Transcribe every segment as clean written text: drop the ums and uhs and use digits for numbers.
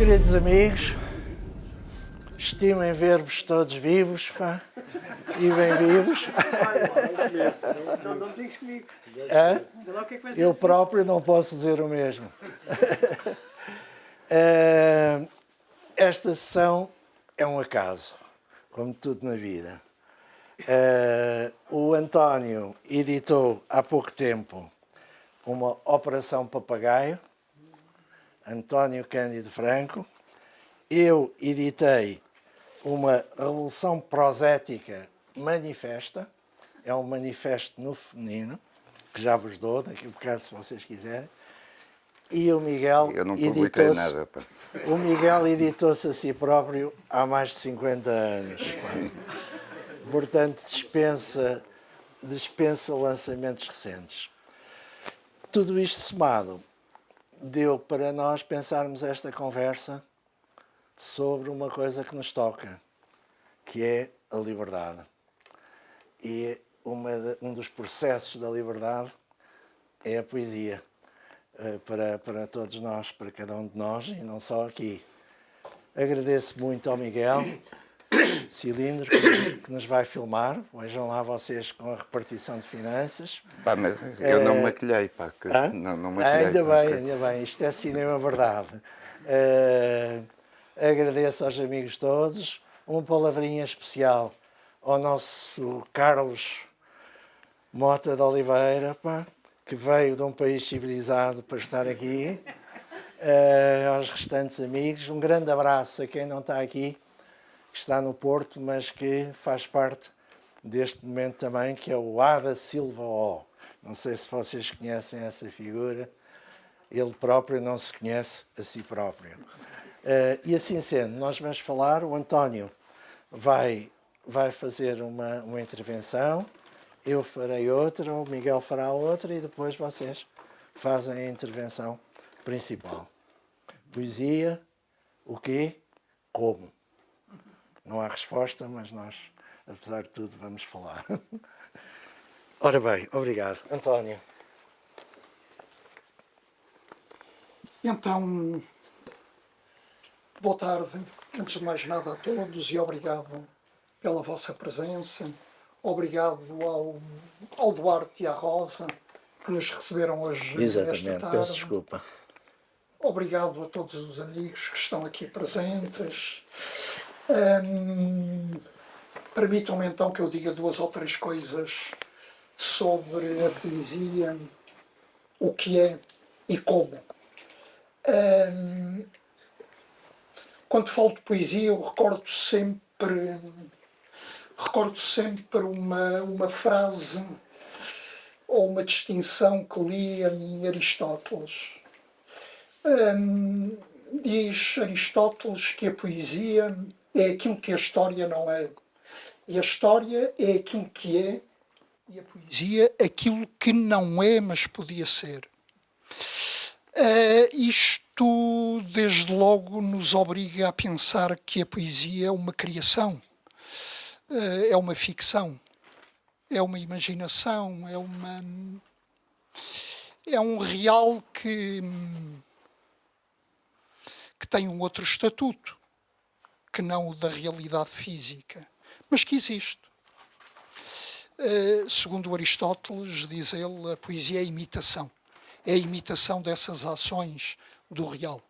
Queridos amigos, estimem ver-vos todos vivos, pá, e bem vivos. Não fiques comigo. É? Eu Assim? próprio não posso dizer o mesmo. Esta sessão é um acaso, como tudo na vida. O António editou há pouco tempo uma Operação Papagaio, António Cândido Franco. Eu editei uma Revolução Prosética Manifesta, é um manifesto no feminino, que já vos dou daqui a bocado se vocês quiserem. E o Miguel Eu não publiquei nada, pá. O Miguel editou-se a si próprio há mais de 50 anos. Portanto, dispensa lançamentos recentes. Tudo isto somado deu para nós pensarmos esta conversa sobre uma coisa que nos toca, que é a liberdade. E um dos processos da liberdade é a poesia. Para todos nós, para cada um de nós, e não só aqui. Agradeço muito ao Miguel Cilindro, que nos vai filmar. Vejam lá vocês com a repartição de finanças. Pá, mas eu não maquilhei, pá. Não maquilhei. Ainda bem. Isto é cinema verdade. Agradeço aos amigos todos. Uma palavrinha especial ao nosso Carlos Mota de Oliveira, pá, que veio de um país civilizado para estar aqui, aos restantes amigos. Um grande abraço a quem não está aqui, que está no Porto, mas que faz parte deste momento também, que é o Ada Silva O. Não sei se vocês conhecem essa figura. Ele próprio não se conhece a si próprio. E assim sendo, nós vamos falar, o António vai fazer uma intervenção, eu farei outra, o Miguel fará outra e depois vocês fazem a intervenção principal. Poesia, o quê? Como? Não há resposta, mas nós, apesar de tudo, vamos falar. Ora bem, obrigado. António. Então, boa tarde. Antes de mais nada a todos e obrigado pela vossa presença. Obrigado ao Duarte e à Rosa que nos receberam hoje. Exatamente, esta tarde. peço desculpa. Obrigado a todos os amigos que estão aqui presentes. Permitam-me então que eu diga 2 ou 3 coisas sobre a poesia, o que é e como. Quando falo de poesia, eu recordo sempre uma frase ou uma distinção que li em Aristóteles. Diz Aristóteles que a poesia é aquilo que a história não é. E a história é aquilo que é, e a poesia aquilo que não é, mas podia ser. Isto, desde logo, nos obriga a pensar que a poesia é uma criação. É uma ficção, é uma imaginação, é um real que tem um outro estatuto, que não o da realidade física, mas que existe. Segundo Aristóteles, diz ele, a poesia é a imitação dessas ações do real.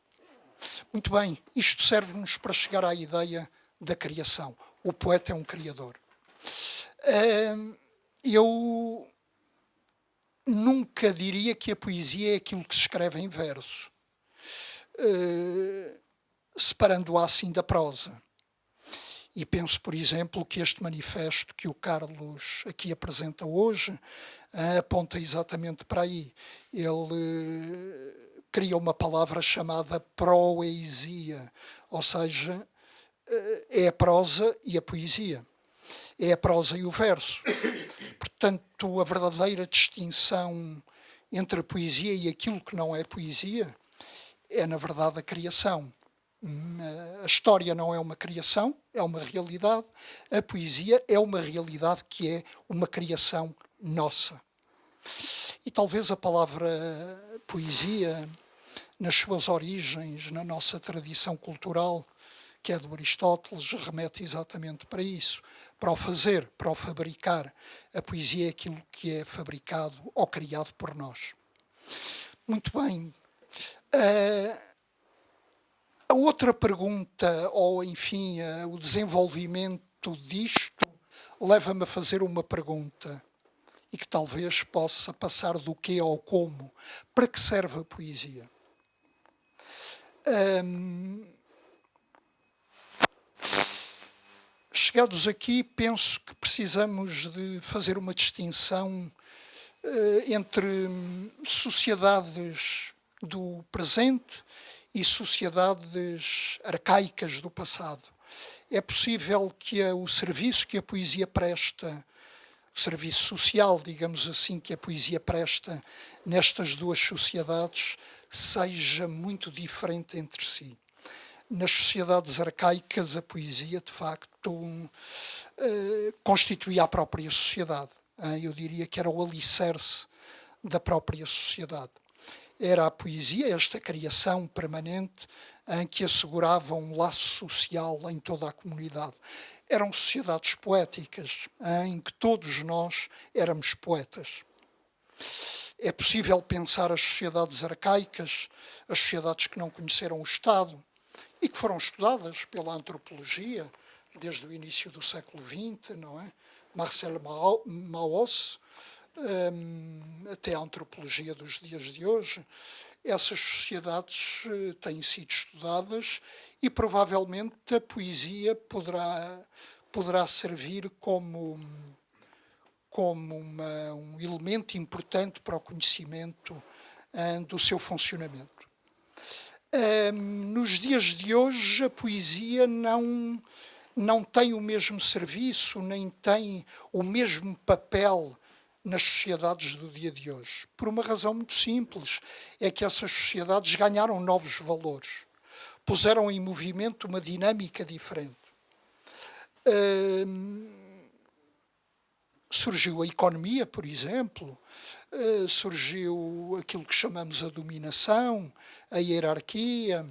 Muito bem, isto serve-nos para chegar à ideia da criação. O poeta é um criador. Eu nunca diria que a poesia é aquilo que se escreve em verso, separando-a assim da prosa. E penso, por exemplo, que este manifesto que o Carlos aqui apresenta hoje aponta exatamente para aí. Ele cria uma palavra chamada proesia, ou seja, é a prosa e a poesia. É a prosa e o verso. Portanto, a verdadeira distinção entre a poesia e aquilo que não é poesia é, na verdade, a criação. A história não é uma criação, é uma realidade. A poesia é uma realidade que é uma criação nossa. E talvez a palavra poesia nas suas origens, na nossa tradição cultural, que é do Aristóteles, remete exatamente para isso, para o fazer, para o fabricar. A poesia é aquilo que é fabricado ou criado por nós. Muito bem. A outra pergunta, ou enfim, o desenvolvimento disto, leva-me a fazer uma pergunta, e que talvez possa passar do quê ao como. Para que serve a poesia? Chegados aqui, penso que precisamos de fazer uma distinção entre sociedades do presente e sociedades arcaicas do passado. É possível que o serviço que a poesia presta, o serviço social, digamos assim, que a poesia presta nestas duas sociedades, seja muito diferente entre si. Nas sociedades arcaicas, a poesia, de facto, constituía a própria sociedade. Eu diria que era o alicerce da própria sociedade. Era a poesia, esta criação permanente, em que assegurava um laço social em toda a comunidade. Eram sociedades poéticas, em que todos nós éramos poetas. É possível pensar as sociedades arcaicas, as sociedades que não conheceram o Estado e que foram estudadas pela antropologia desde o início do século XX, não é? Marcel Mauss, até a antropologia dos dias de hoje. Essas sociedades têm sido estudadas e provavelmente a poesia poderá servir como um elemento importante para o conhecimento do seu funcionamento. Nos dias de hoje, a poesia não tem o mesmo serviço, nem tem o mesmo papel nas sociedades do dia de hoje. Por uma razão muito simples, é que essas sociedades ganharam novos valores, puseram em movimento uma dinâmica diferente. Surgiu a economia, por exemplo, surgiu aquilo que chamamos a dominação, a hierarquia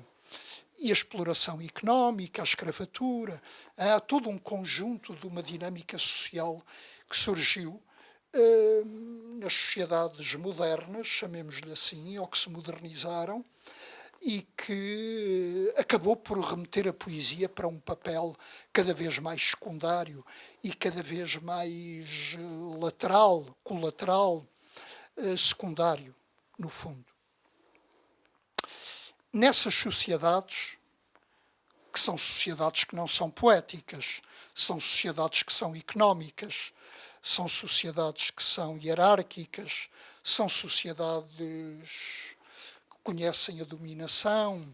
e a exploração económica, a escravatura. Há todo um conjunto de uma dinâmica social que surgiu nas sociedades modernas, chamemos-lhe assim, ou que se modernizaram, e que acabou por remeter a poesia para um papel cada vez mais secundário e cada vez mais lateral, colateral, secundário, no fundo. Nessas sociedades, que são sociedades que não são poéticas, são sociedades que são económicas, são sociedades que são hierárquicas, são sociedades que conhecem a dominação,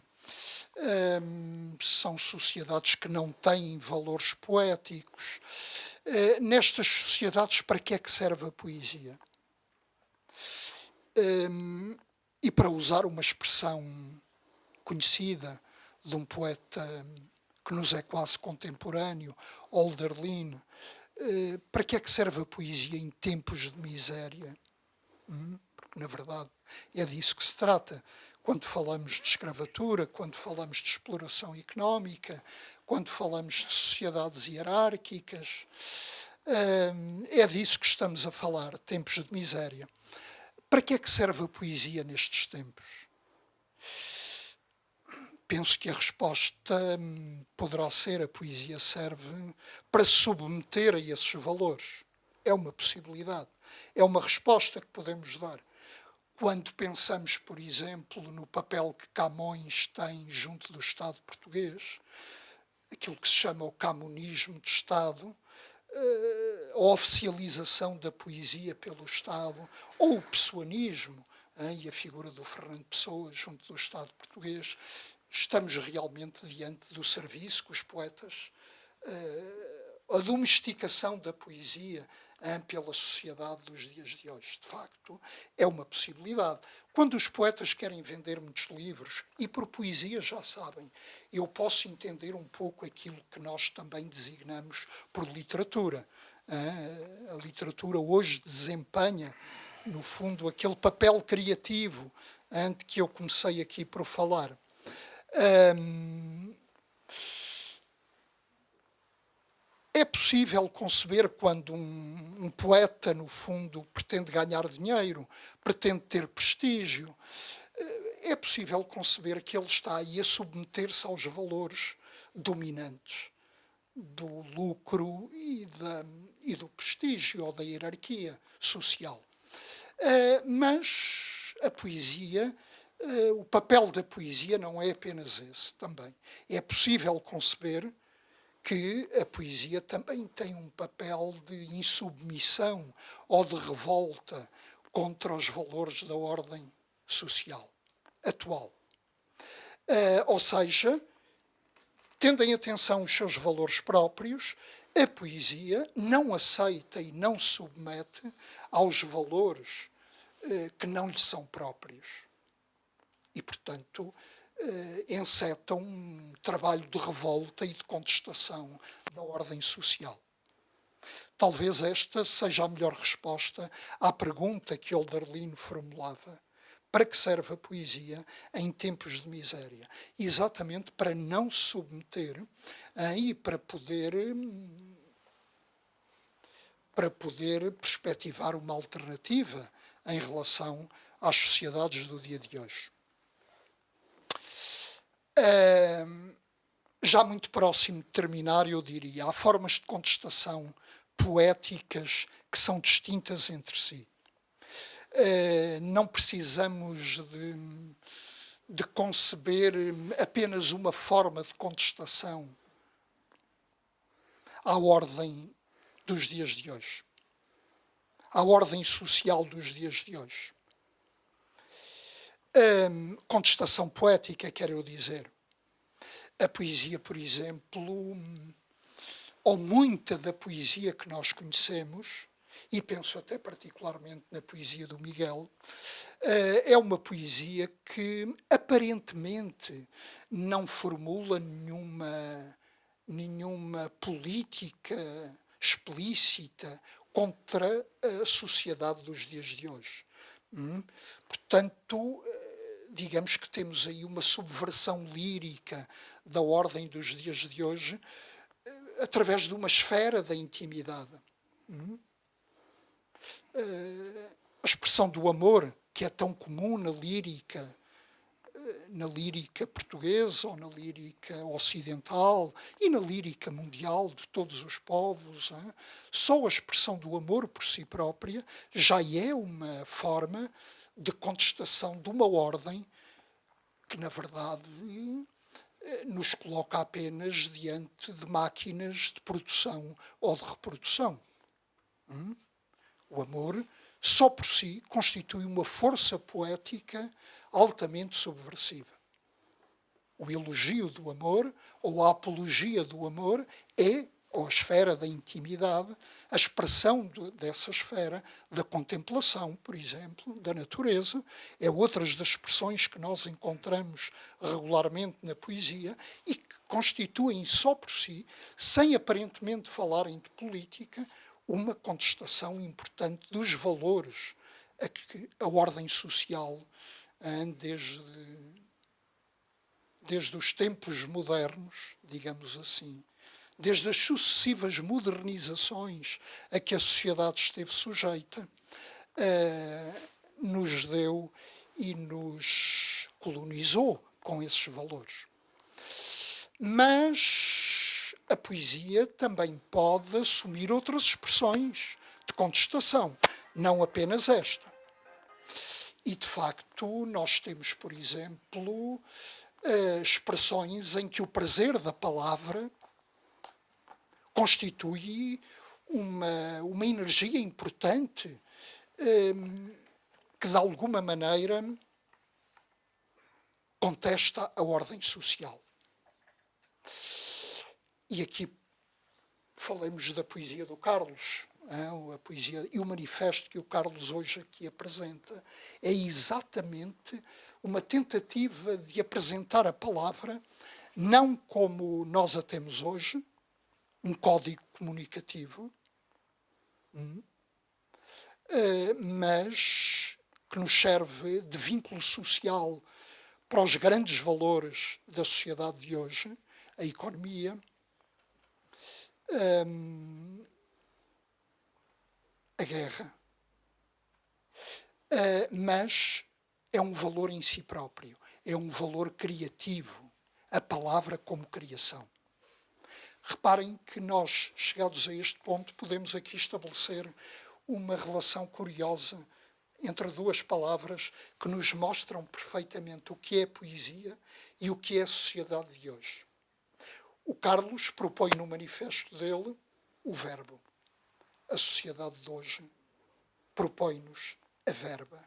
são sociedades que não têm valores poéticos. Nestas sociedades, para que é que serve a poesia? E para usar uma expressão conhecida de um poeta que nos é quase contemporâneo, Hölderlin, para que é que serve a poesia em tempos de miséria? Porque, na verdade, é disso que se trata. Quando falamos de escravatura, quando falamos de exploração económica, quando falamos de sociedades hierárquicas, é disso que estamos a falar, tempos de miséria. Para que é que serve a poesia nestes tempos? Penso que a resposta poderá ser: a poesia serve para submeter a esses valores. É uma possibilidade. É uma resposta que podemos dar. Quando pensamos, por exemplo, no papel que Camões tem junto do Estado português, aquilo que se chama o camonismo de Estado, a oficialização da poesia pelo Estado, ou o pessoanismo, e a figura do Fernando Pessoa junto do Estado português, estamos realmente diante do serviço que os poetas, a domesticação da poesia pela sociedade dos dias de hoje, de facto, é uma possibilidade. Quando os poetas querem vender muitos livros, e por poesia já sabem, eu posso entender um pouco aquilo que nós também designamos por literatura. A literatura hoje desempenha, no fundo, aquele papel criativo antes que eu comecei aqui por falar. É possível conceber quando um poeta, no fundo, pretende ganhar dinheiro, pretende ter prestígio, é possível conceber que ele está aí a submeter-se aos valores dominantes do lucro e do prestígio ou da hierarquia social. Mas a poesia, o papel da poesia não é apenas esse também. É possível conceber que a poesia também tem um papel de insubmissão ou de revolta contra os valores da ordem social atual. Ou seja, tendo em atenção os seus valores próprios, a poesia não aceita e não submete aos valores que não lhe são próprios. E, portanto, enceta um trabalho de revolta e de contestação da ordem social. Talvez esta seja a melhor resposta à pergunta que Hölderlin formulava. Para que serve a poesia em tempos de miséria? Exatamente para não se submeter e para poder perspectivar uma alternativa em relação às sociedades do dia de hoje. Já muito próximo de terminar, eu diria, há formas de contestação poéticas que são distintas entre si. Não precisamos de conceber apenas uma forma de contestação à ordem dos dias de hoje, à ordem social dos dias de hoje. Contestação poética, quero eu dizer. A poesia, por exemplo, ou muita da poesia que nós conhecemos, e penso até particularmente na poesia do Miguel, é uma poesia que aparentemente não formula nenhuma política explícita contra a sociedade dos dias de hoje. Portanto, digamos que temos aí uma subversão lírica da ordem dos dias de hoje através de uma esfera da intimidade. A expressão do amor, que é tão comum na lírica portuguesa ou na lírica ocidental e na lírica mundial de todos os povos, só a expressão do amor por si própria já é uma forma de contestação de uma ordem que, na verdade, nos coloca apenas diante de máquinas de produção ou de reprodução. O amor, só por si, constitui uma força poética altamente subversiva. O elogio do amor, ou a apologia do amor, ou a esfera da intimidade, a expressão dessa esfera, da contemplação, por exemplo, da natureza, é outras das expressões que nós encontramos regularmente na poesia e que constituem só por si, sem aparentemente falarem de política, uma contestação importante dos valores a que a ordem social, desde os tempos modernos, digamos assim, desde as sucessivas modernizações a que a sociedade esteve sujeita, nos deu e nos colonizou com esses valores. Mas a poesia também pode assumir outras expressões de contestação, não apenas esta. E, de facto, nós temos, por exemplo, expressões em que o prazer da palavra constitui uma energia importante que, de alguma maneira, contesta a ordem social. E aqui falamos da poesia do Carlos, a poesia e o manifesto que o Carlos hoje aqui apresenta é exatamente uma tentativa de apresentar a palavra não como nós a temos hoje, um código comunicativo, mas que nos serve de vínculo social para os grandes valores da sociedade de hoje, a economia, a guerra, mas é um valor em si próprio, é um valor criativo, a palavra como criação. Reparem que nós, chegados a este ponto, podemos aqui estabelecer uma relação curiosa entre duas palavras que nos mostram perfeitamente o que é a poesia e o que é a sociedade de hoje. O Carlos propõe no manifesto dele o verbo. A sociedade de hoje propõe-nos a verba.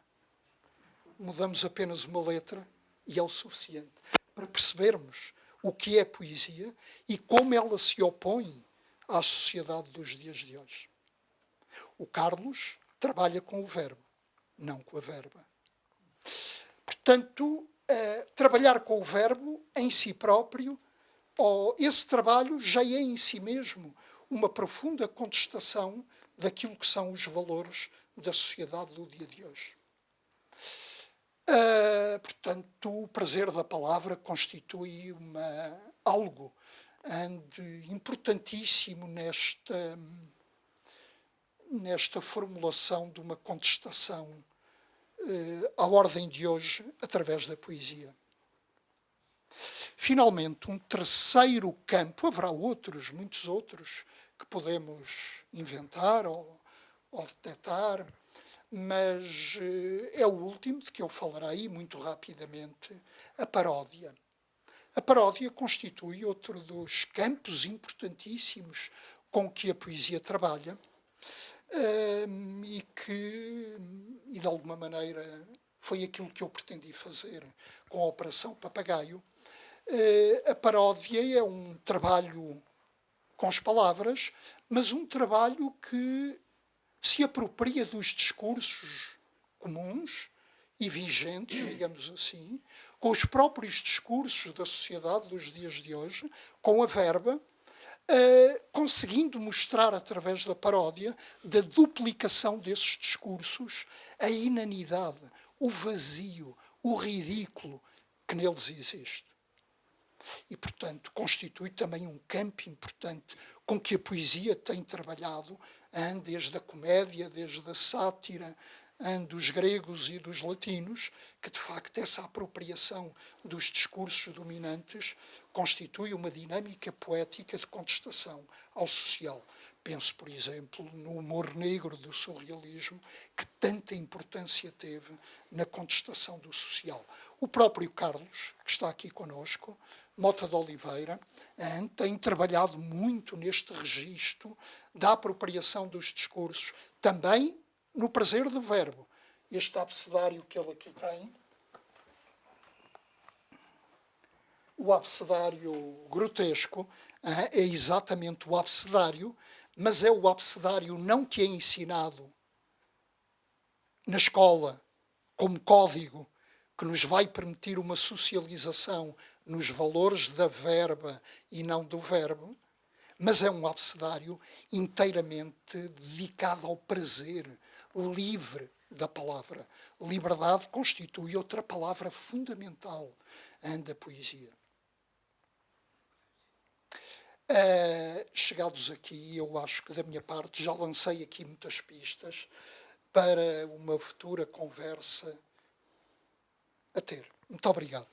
Mudamos apenas uma letra e é o suficiente para percebermos o que é a poesia e como ela se opõe à sociedade dos dias de hoje. O Carlos trabalha com o verbo, não com a verba. Portanto, trabalhar com o verbo em si próprio, esse trabalho já é em si mesmo uma profunda contestação daquilo que são os valores da sociedade do dia de hoje. Portanto, o prazer da palavra constitui algo importantíssimo nesta formulação de uma contestação à ordem de hoje através da poesia. Finalmente, um terceiro campo, haverá outros, muitos outros, que podemos inventar ou detectar, mas é o último de que eu falarei muito rapidamente, a paródia. A paródia constitui outro dos campos importantíssimos com que a poesia trabalha e de alguma maneira foi aquilo que eu pretendi fazer com a Operação Papagaio. A paródia é um trabalho com as palavras, mas um trabalho que se apropria dos discursos comuns e vigentes, digamos assim, com os próprios discursos da sociedade dos dias de hoje, com a verba, conseguindo mostrar através da paródia, da duplicação desses discursos, a inanidade, o vazio, o ridículo que neles existe. E, portanto, constitui também um campo importante com que a poesia tem trabalhado, desde a comédia, desde a sátira, dos gregos e dos latinos, que, de facto, essa apropriação dos discursos dominantes constitui uma dinâmica poética de contestação ao social. Penso, por exemplo, no humor negro do surrealismo, que tanta importância teve na contestação do social. O próprio Carlos, que está aqui conosco, Mota de Oliveira, tem trabalhado muito neste registro da apropriação dos discursos, também no prazer do verbo. Este abecedário que ele aqui tem, o abecedário grotesco, é exatamente o abecedário, mas é o abecedário não que é ensinado na escola como código que nos vai permitir uma socialização nos valores da verba e não do verbo, mas é um abecedário inteiramente dedicado ao prazer, livre da palavra. Liberdade constitui outra palavra fundamental da poesia. Chegados aqui, eu acho que da minha parte já lancei aqui muitas pistas para uma futura conversa a ter. Muito obrigado.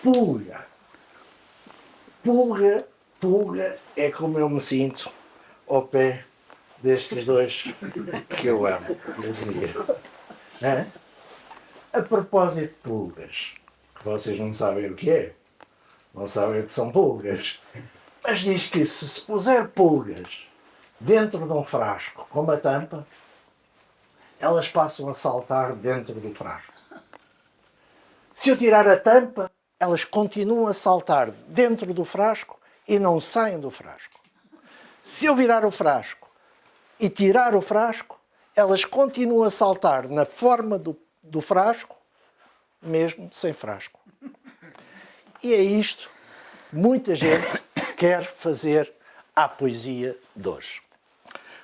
Pulga. Pulga é como eu me sinto ao pé destes dois que eu amo. A propósito de pulgas, que vocês não sabem o que é, não sabem o que são pulgas, mas diz que se puser pulgas dentro de um frasco com uma tampa, elas passam a saltar dentro do frasco. Se eu tirar a tampa, elas continuam a saltar dentro do frasco e não saem do frasco. Se eu virar o frasco e tirar o frasco, elas continuam a saltar na forma do frasco, mesmo sem frasco. E é isto. Muita gente quer fazer à poesia de hoje.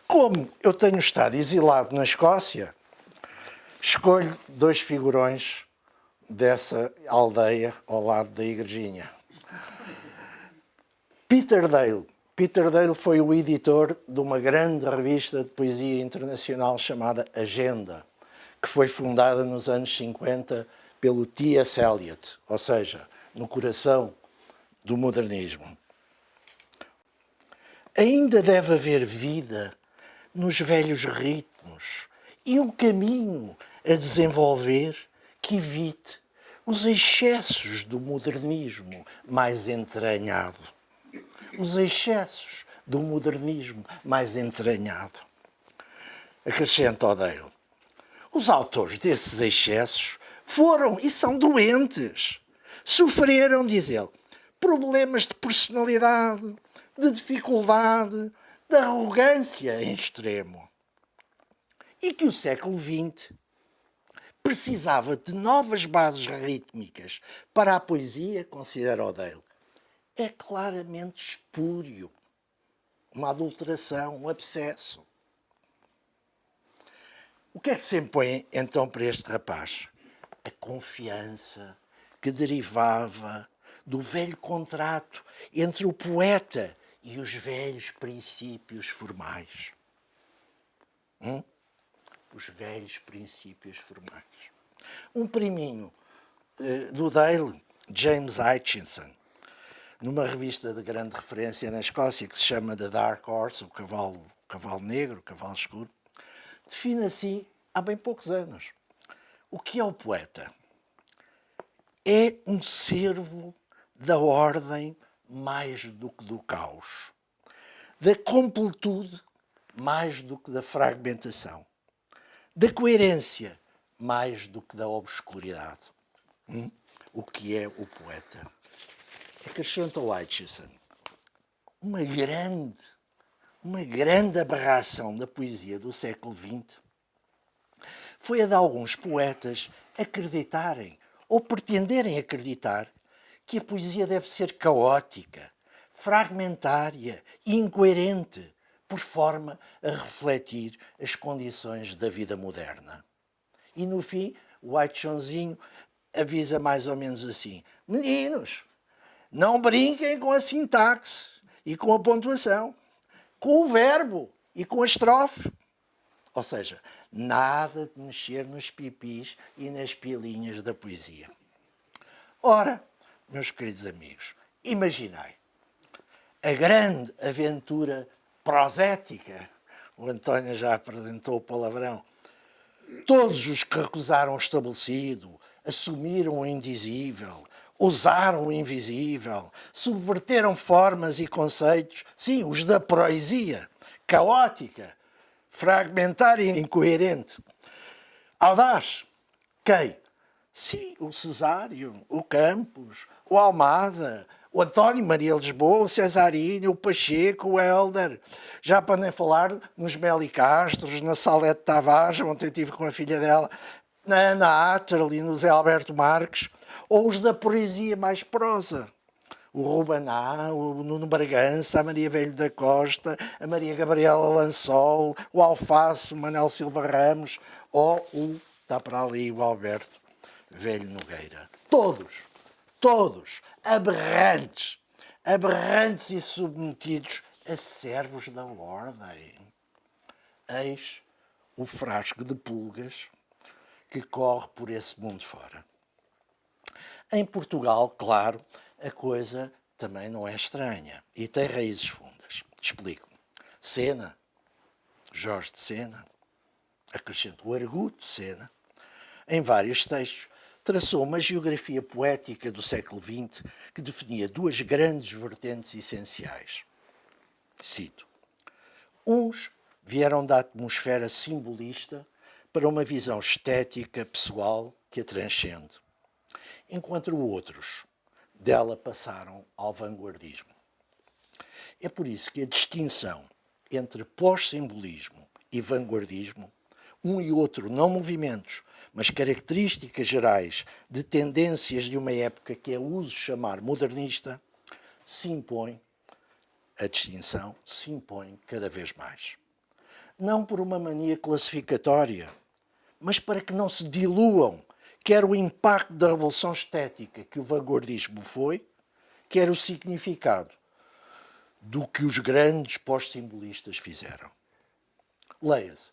Como eu tenho estado exilado na Escócia, escolho 2 figurões dessa aldeia ao lado da igrejinha. Peter Dale. Peter Dale foi o editor de uma grande revista de poesia internacional chamada Agenda, que foi fundada nos anos 50 pelo T.S. Eliot, ou seja, no coração do modernismo. Ainda deve haver vida nos velhos ritmos e um caminho a desenvolver que evite os excessos do modernismo mais entranhado. Os excessos do modernismo mais entranhado. Acrescenta O'Dale. Os autores desses excessos foram e são doentes. Sofreram, diz ele, problemas de personalidade, de dificuldade, de arrogância em extremo. E que o século XX precisava de novas bases rítmicas para a poesia, considera O'Dale. É claramente espúrio, uma adulteração, um abscesso. O que é que se impõe então para este rapaz? A confiança que derivava do velho contrato entre o poeta e os velhos princípios formais. Os velhos princípios formais. Um priminho do Dale, James Hutchinson, numa revista de grande referência na Escócia que se chama The Dark Horse, o cavalo negro, o cavalo escuro, define assim há bem poucos anos. O que é o poeta? É um servo da ordem mais do que do caos, da completude mais do que da fragmentação, da coerência mais do que da obscuridade. O que é o poeta? Acrescenta o Hutchinson, uma grande aberração da poesia do século XX foi a de alguns poetas acreditarem ou pretenderem acreditar que a poesia deve ser caótica, fragmentária e incoerente, por forma a refletir as condições da vida moderna. E no fim, o Hutchinsonzinho avisa mais ou menos assim: meninos, não brinquem com a sintaxe e com a pontuação, com o verbo e com a estrofe. Ou seja, nada de mexer nos pipis e nas pilinhas da poesia. Ora, meus queridos amigos, imaginai a grande aventura prosética. O António já apresentou o palavrão. Todos os que recusaram o estabelecido, assumiram o indizível, ousaram o invisível, subverteram formas e conceitos, sim, os da poesia, caótica, fragmentária e incoerente. Audaz, quem? Sim, o Cesário, o Campos, o Almada, o António Maria Lisboa, o Cesarino, o Pacheco, o Helder. Já para nem falar nos Meli Castros, na Salete Tavares, ontem estive com a filha dela, na Ana Atterley, no Zé Alberto Marques, ou os da poesia mais prosa. O Ruben A., o Nuno Bragança, a Maria Velho da Costa, a Maria Gabriela Lansol, o Alface, o Manel Silva Ramos, ou está para ali, o Alberto Velho Nogueira. Todos aberrantes e submetidos a servos da ordem. Eis o frasco de pulgas que corre por esse mundo fora. Em Portugal, claro, a coisa também não é estranha e tem raízes fundas. Explico. Sena, Jorge de Sena, acrescento o arguto Sena, em vários textos, traçou uma geografia poética do século XX que definia 2 grandes vertentes essenciais. Cito. Uns vieram da atmosfera simbolista para uma visão estética pessoal que a transcende, enquanto outros dela passaram ao vanguardismo. É por isso que a distinção entre pós-simbolismo e vanguardismo, um e outro não movimentos, mas características gerais de tendências de uma época que é uso chamar modernista, se impõe a distinção se impõe cada vez mais. Não por uma mania classificatória, mas para que não se diluam quer o impacto da revolução estética que o vanguardismo foi, quer o significado do que os grandes pós-simbolistas fizeram. Leia-se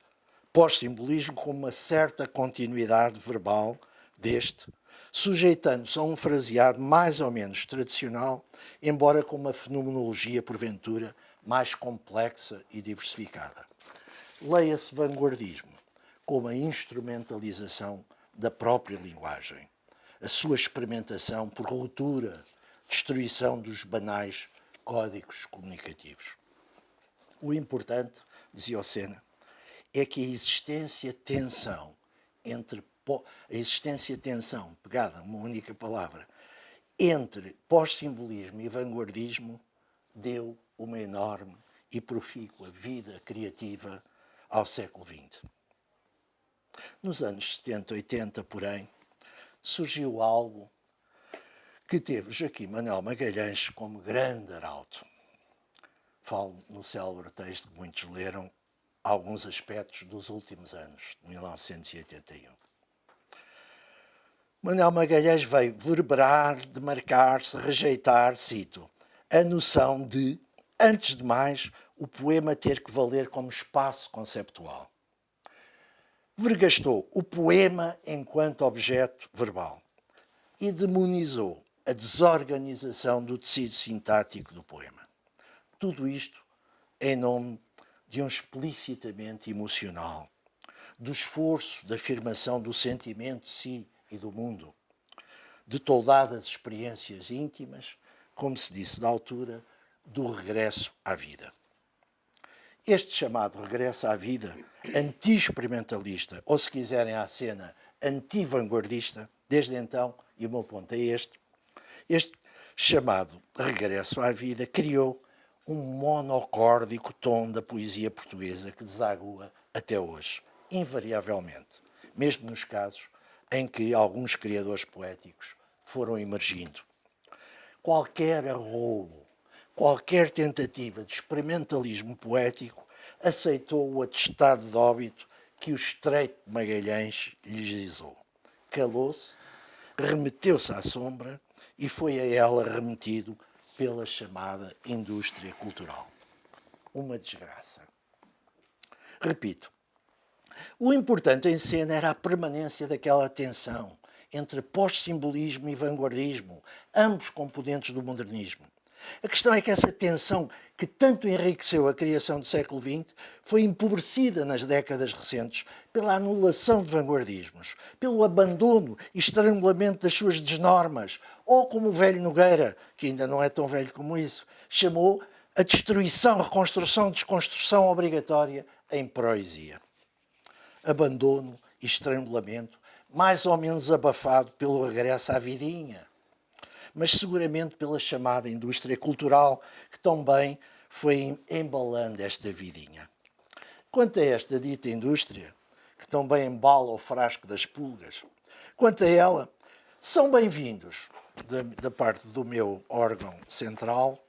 pós-simbolismo com uma certa continuidade verbal deste, sujeitando-se a um fraseado mais ou menos tradicional, embora com uma fenomenologia, porventura, mais complexa e diversificada. Leia-se vanguardismo como a instrumentalização da própria linguagem, a sua experimentação por ruptura, destruição dos banais códigos comunicativos. O importante, dizia o Sena, é que a existência tensão pegada numa única palavra, entre pós-simbolismo e vanguardismo, deu uma enorme e profícua vida criativa ao século XX. Nos anos 70, 80, porém, surgiu algo que teve Joaquim Manuel Magalhães como grande arauto. Falo no célebre texto que muitos leram, alguns aspectos dos últimos anos, de 1981. Manuel Magalhães veio verberar, demarcar-se, rejeitar, cito, a noção de, antes de mais, o poema ter que valer como espaço conceptual. Vergastou o poema enquanto objeto verbal e demonizou a desorganização do tecido sintático do poema. Tudo isto em nome de um explicitamente emocional, do esforço de afirmação do sentimento de si e do mundo, de toldadas experiências íntimas, como se disse da altura, do regresso à vida. Este chamado regresso à vida, anti-experimentalista, ou se quiserem à cena, anti-vanguardista, desde então, e o meu ponto é este chamado regresso à vida criou um monocórdico tom da poesia portuguesa que desagua até hoje, invariavelmente, mesmo nos casos em que alguns criadores poéticos foram emergindo. Qualquer arroubo, qualquer tentativa de experimentalismo poético aceitou o atestado de óbito que o estreito de Magalhães lhes gizou. Calou-se, remeteu-se à sombra e foi a ela remetido pela chamada indústria cultural. Uma desgraça. Repito, o importante em cena era a permanência daquela tensão entre pós-simbolismo e vanguardismo, ambos componentes do modernismo. A questão é que essa tensão, que tanto enriqueceu a criação do século XX, foi empobrecida nas décadas recentes pela anulação de vanguardismos, pelo abandono e estrangulamento das suas desnormas, ou como o velho Nogueira, que ainda não é tão velho como isso, chamou a destruição, reconstrução, desconstrução obrigatória em poesia. Abandono e estrangulamento, mais ou menos abafado pelo regresso à vidinha, mas seguramente pela chamada indústria cultural, que tão bem foi embalando esta vidinha. Quanto a esta dita indústria, que tão bem embala o frasco das pulgas, quanto a ela, são bem-vindos, da parte do meu órgão central,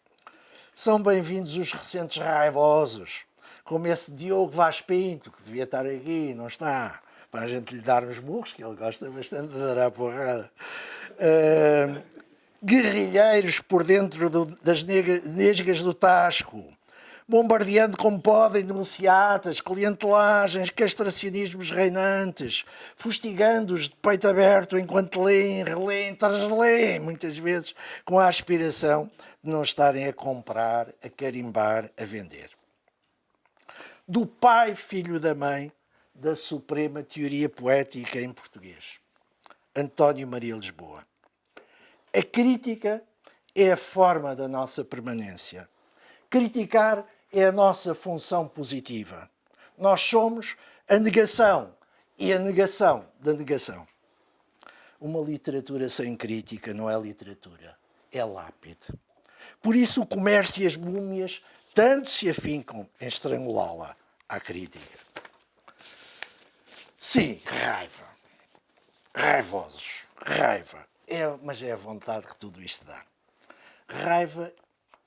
são bem-vindos os recentes raivosos, como esse Diogo Vaz Pinto, que devia estar aqui, não está, para a gente lhe dar uns murros, que ele gosta bastante de dar a porrada. Guerrilheiros por dentro das nesgas do Tasco, bombardeando como podem denunciatas, clientelagens, castracionismos reinantes, fustigando-os de peito aberto enquanto leem, releem, trasleem, muitas vezes com a aspiração de não estarem a comprar, a carimbar, a vender. Do pai, filho da mãe, da suprema teoria poética em português, António Maria Lisboa. A crítica é a forma da nossa permanência. Criticar é a nossa função positiva. Nós somos a negação e a negação da negação. Uma literatura sem crítica não é literatura, é lápide. Por isso o comércio e as múmias tanto se afincam em estrangulá-la à crítica. Sim, raiva. Raivosos. Raiva. Mas é a vontade que tudo isto dá. Raiva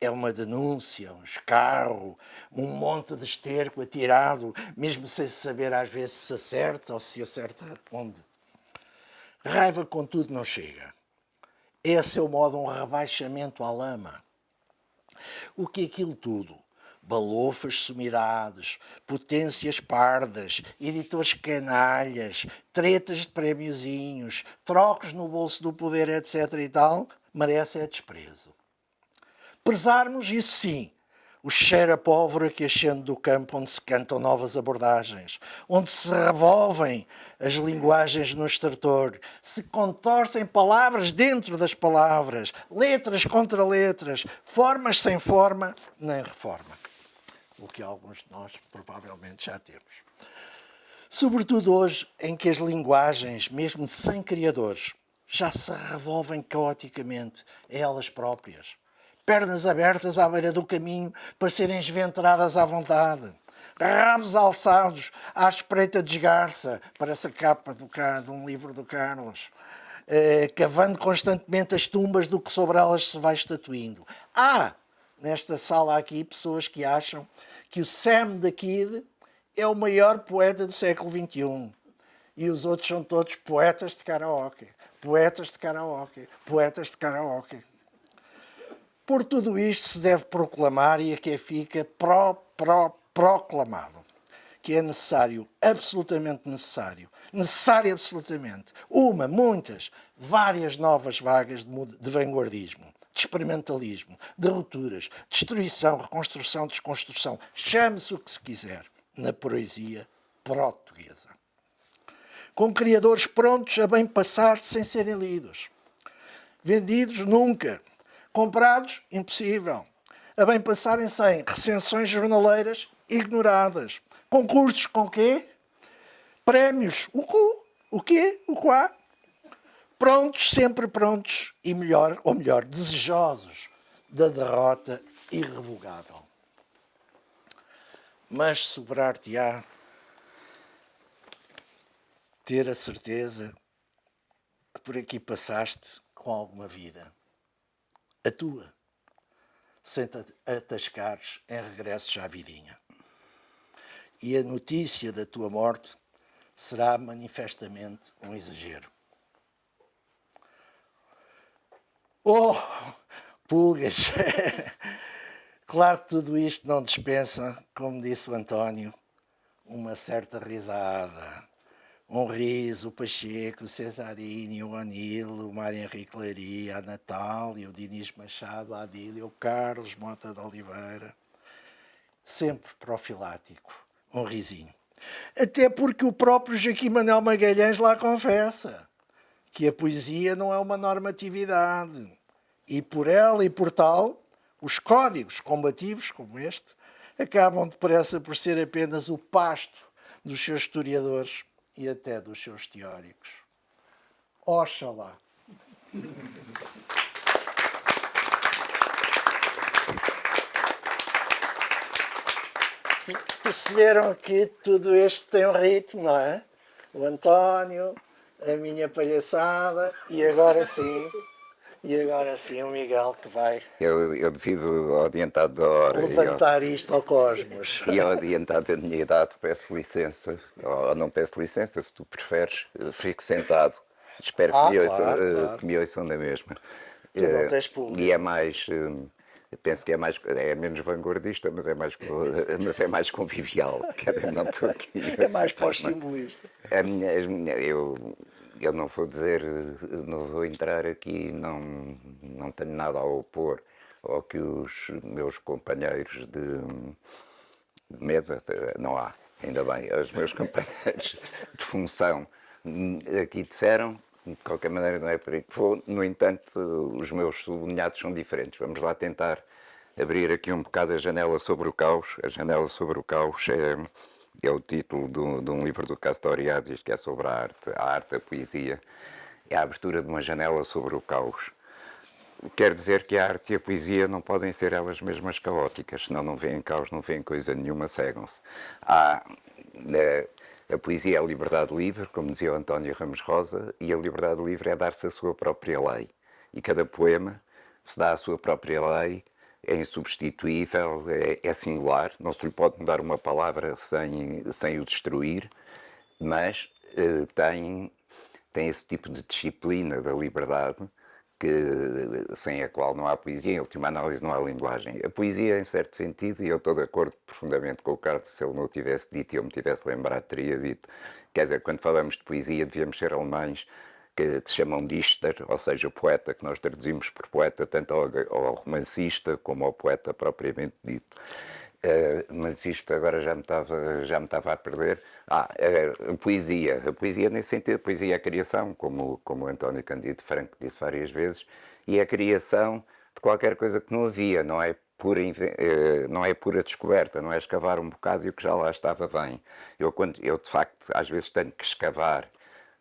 é uma denúncia, um escarro, um monte de esterco atirado, mesmo sem saber às vezes se acerta ou se acerta onde. Raiva, contudo, não chega. É, a seu modo, um rebaixamento à lama. O que é aquilo tudo? Balofas sumidades, potências pardas, editores canalhas, tretas de prémiozinhos, trocos no bolso do poder, etc. e tal, merece é desprezo. Prezarmos, isso sim, o cheiro a pólvora que ascende do campo onde se cantam novas abordagens, onde se revolvem as linguagens no estertor, se contorcem palavras dentro das palavras, letras contra letras, formas sem forma nem reforma. O que alguns de nós provavelmente já temos. Sobretudo hoje, em que as linguagens, mesmo sem criadores, já se revolvem caoticamente a elas próprias. Pernas abertas à beira do caminho para serem esventradas à vontade. Rabos alçados à espreita de esgarça, parece a capa de um livro do Carlos. Cavando constantemente as tumbas do que sobre elas se vai estatuindo. Há, nesta sala aqui, pessoas que acham que o Sam the Kid é o maior poeta do século XXI. E os outros são todos poetas de karaoke. Poetas de karaoke. Poetas de karaoke. Por tudo isto se deve proclamar, e aqui fica proclamado, que é necessário, absolutamente necessário, absolutamente, muitas, várias novas vagas de vanguardismo, de experimentalismo, de rupturas, destruição, reconstrução, desconstrução, chame-se o que se quiser, na poesia portuguesa. Com criadores prontos a bem passar sem serem lidos. Vendidos nunca. Comprados, impossível. A bem passarem sem recensões jornaleiras ignoradas. Concursos com quê? Prémios. O quê? O quá? Prontos, sempre prontos e melhor, desejosos da derrota irrevogável. Mas sobrar-te-á ter a certeza que por aqui passaste com alguma vida. A tua, sem te atascares em regressos à vidinha. E a notícia da tua morte será manifestamente um exagero. Oh, pulgas! Claro que tudo isto não dispensa, como disse o António, uma certa risada. Um riso, o Pacheco, o Cesarini, o Anilo, o Mário Henrique Leiria, a Natália, o Dinis Machado, a Adília, o Carlos Mota de Oliveira. Sempre profilático, um risinho. Até porque o próprio Joaquim Manuel Magalhães lá confessa que a poesia não é uma normatividade. E por ela e por tal, os códigos combativos, como este, acabam depressa por ser apenas o pasto dos seus historiadores e até dos seus teóricos. Oxalá! Perceberam que tudo isto tem um ritmo, não é? O António, a minha palhaçada e agora sim o Miguel que vai Eu devido ao adiantado da hora levantar isto ao cosmos. E ao adiantado da minha idade peço licença, ou não peço licença, se tu preferes, fico sentado. Espero que me ouçam na mesma. Tu não tens público. E é mais, penso que é menos vanguardista, mas é mais convivial. Não estou aqui. É mais pós-simbolista. Eu não vou dizer, não vou entrar aqui, não tenho nada a opor ao que os meus companheiros de mesa, não há, ainda bem, os meus companheiros de função aqui disseram, de qualquer maneira não é por aí que vou, no entanto os meus sublinhados são diferentes. Vamos lá tentar abrir aqui um bocado a janela sobre o caos. A janela sobre o caos é o título de um livro do Castoriadis, que é sobre a arte, a poesia. É a abertura de uma janela sobre o caos. Quer dizer que a arte e a poesia não podem ser elas mesmas caóticas, senão não veem caos, não veem coisa nenhuma, cegam-se. A poesia é a liberdade livre, como dizia o António Ramos Rosa, e a liberdade livre é dar-se a sua própria lei. E cada poema se dá a sua própria lei é insubstituível, é singular, não se lhe pode mudar uma palavra sem o destruir, mas tem esse tipo de disciplina da liberdade sem a qual não há poesia, em última análise não há linguagem. A poesia, em certo sentido, e eu estou de acordo profundamente com o Carlos, se ele não o tivesse dito e eu me tivesse lembrado, teria dito, quer dizer, quando falamos de poesia devíamos ser alemães, que se chamam Dichter, ou seja, poeta, que nós traduzimos por poeta tanto ao romancista como ao poeta propriamente dito. Mas isto agora já me estava a perder. A poesia nesse sentido, a poesia é a criação, como o António Cândido Franco disse várias vezes, e é a criação de qualquer coisa que não havia, não é pura descoberta, não é escavar um bocado e o que já lá estava bem. Eu de facto, às vezes tenho que escavar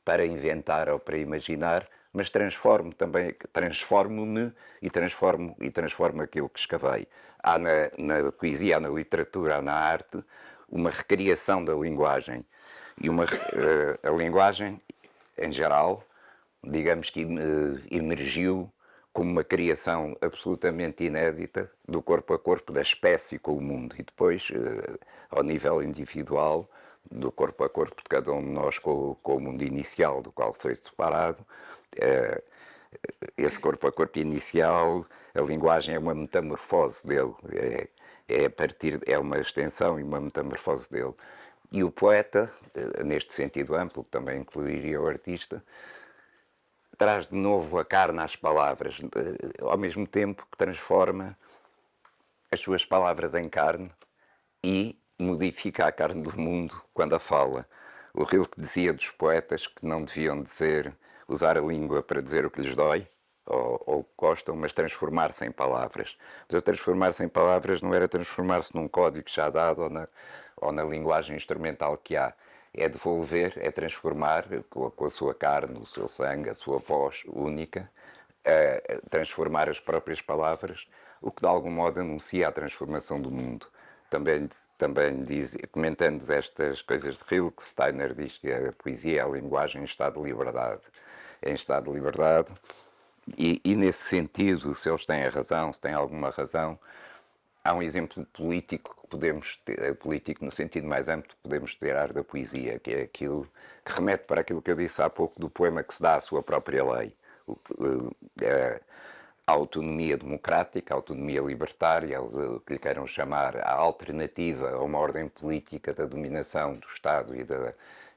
para inventar ou para imaginar, mas transformo-me e transformo aquilo que escavei. Há na poesia, há na literatura, há na arte, uma recriação da linguagem. E a linguagem, em geral, digamos que emergiu como uma criação absolutamente inédita do corpo a corpo da espécie com o mundo e depois, ao nível individual, do corpo a corpo de cada um de nós com o mundo inicial, do qual foi separado. Esse corpo a corpo inicial, a linguagem é uma metamorfose dele, é uma extensão e uma metamorfose dele. E o poeta, neste sentido amplo, que também incluiria o artista, traz de novo a carne às palavras, ao mesmo tempo que transforma as suas palavras em carne e modifica a carne do mundo quando a fala. O Rilke dizia dos poetas que não deviam usar a língua para dizer o que lhes dói ou o que gostam, mas transformar-se em palavras. Mas o transformar-se em palavras não era transformar-se num código já dado ou na linguagem instrumental que há. É devolver, é transformar com a sua carne, o seu sangue, a sua voz única, transformar as próprias palavras, o que de algum modo anuncia a transformação do mundo. Também diz, comentando estas coisas de Rilke, Steiner diz que a poesia é a linguagem em estado de liberdade. Em estado de liberdade. E nesse sentido, se eles têm a razão, se têm alguma razão, há um exemplo político que podemos ter, político no sentido mais amplo, que podemos tirar da poesia, que é aquilo que remete para aquilo que eu disse há pouco do poema que se dá à sua própria lei. A autonomia democrática, a autonomia libertária, o que lhe queiram chamar, a alternativa a uma ordem política da dominação do Estado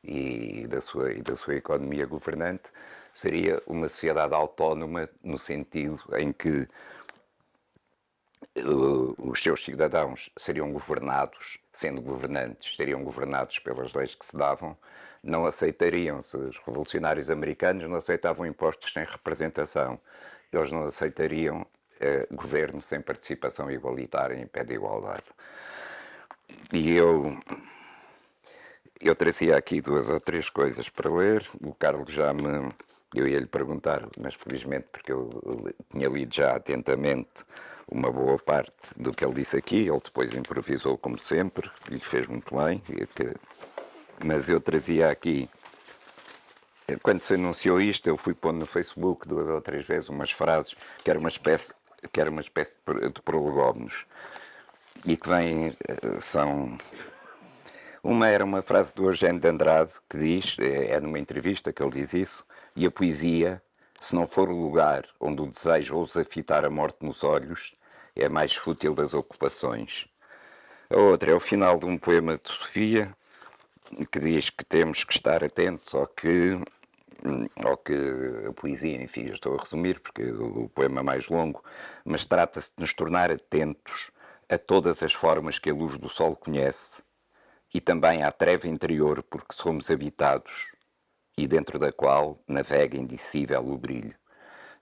e da sua economia governante, seria uma sociedade autónoma no sentido em que os seus cidadãos seriam governados, sendo governantes, seriam governados pelas leis que se davam, não aceitariam, se os revolucionários americanos não aceitavam impostos sem representação, eles não aceitariam governo sem participação igualitária em pé de igualdade. E eu trazia aqui 2 ou 3 coisas para ler, o Carlos eu ia lhe perguntar, mas felizmente porque eu tinha lido já atentamente uma boa parte do que ele disse aqui, ele depois improvisou como sempre, e fez muito bem, mas eu trazia aqui, quando se anunciou isto, eu fui pondo no Facebook 2 ou 3 vezes umas frases que era uma espécie de prolegómenos, e que são... Uma era uma frase do Eugênio de Andrade, que diz, é numa entrevista que ele diz isso, e a poesia, se não for o lugar onde o desejo ousa fitar a morte nos olhos, é a mais fútil das ocupações. A outra é o final de um poema de Sofia, que diz que temos que estar atentos ao que a poesia, enfim, eu estou a resumir porque o poema é mais longo, mas trata-se de nos tornar atentos a todas as formas que a luz do sol conhece e também à treva interior porque somos habitados e dentro da qual navega indicível o brilho.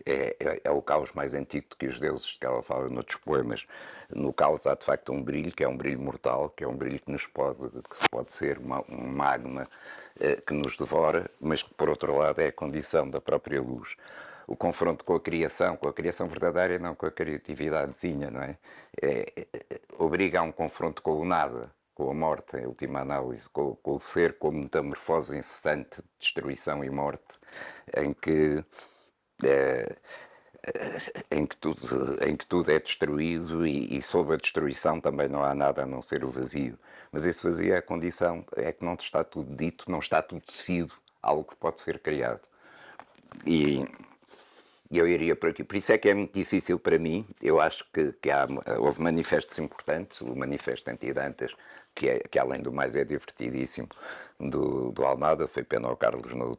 É o caos mais antigo do que os deuses, que ela fala noutros poemas. No caos há de facto um brilho, que é um brilho mortal, que é um brilho que pode ser um magma que nos devora, mas que por outro lado é a condição da própria luz. O confronto com a criação verdadeira, não com a criatividadezinha, não é? Obriga a um confronto com o nada, com a morte, em última análise, com o ser como metamorfose incessante de destruição e morte, em que em que tudo é destruído e sob a destruição também não há nada a não ser o vazio. Mas esse vazio é a condição, é que não está tudo dito, não está tudo tecido, algo que pode ser criado. E eu iria por aqui. Por isso é que é muito difícil para mim. Eu acho que houve manifestos importantes, o Manifesto Anti-Dantas, que além do mais é divertidíssimo, do Almada. Foi pena o Carlos não o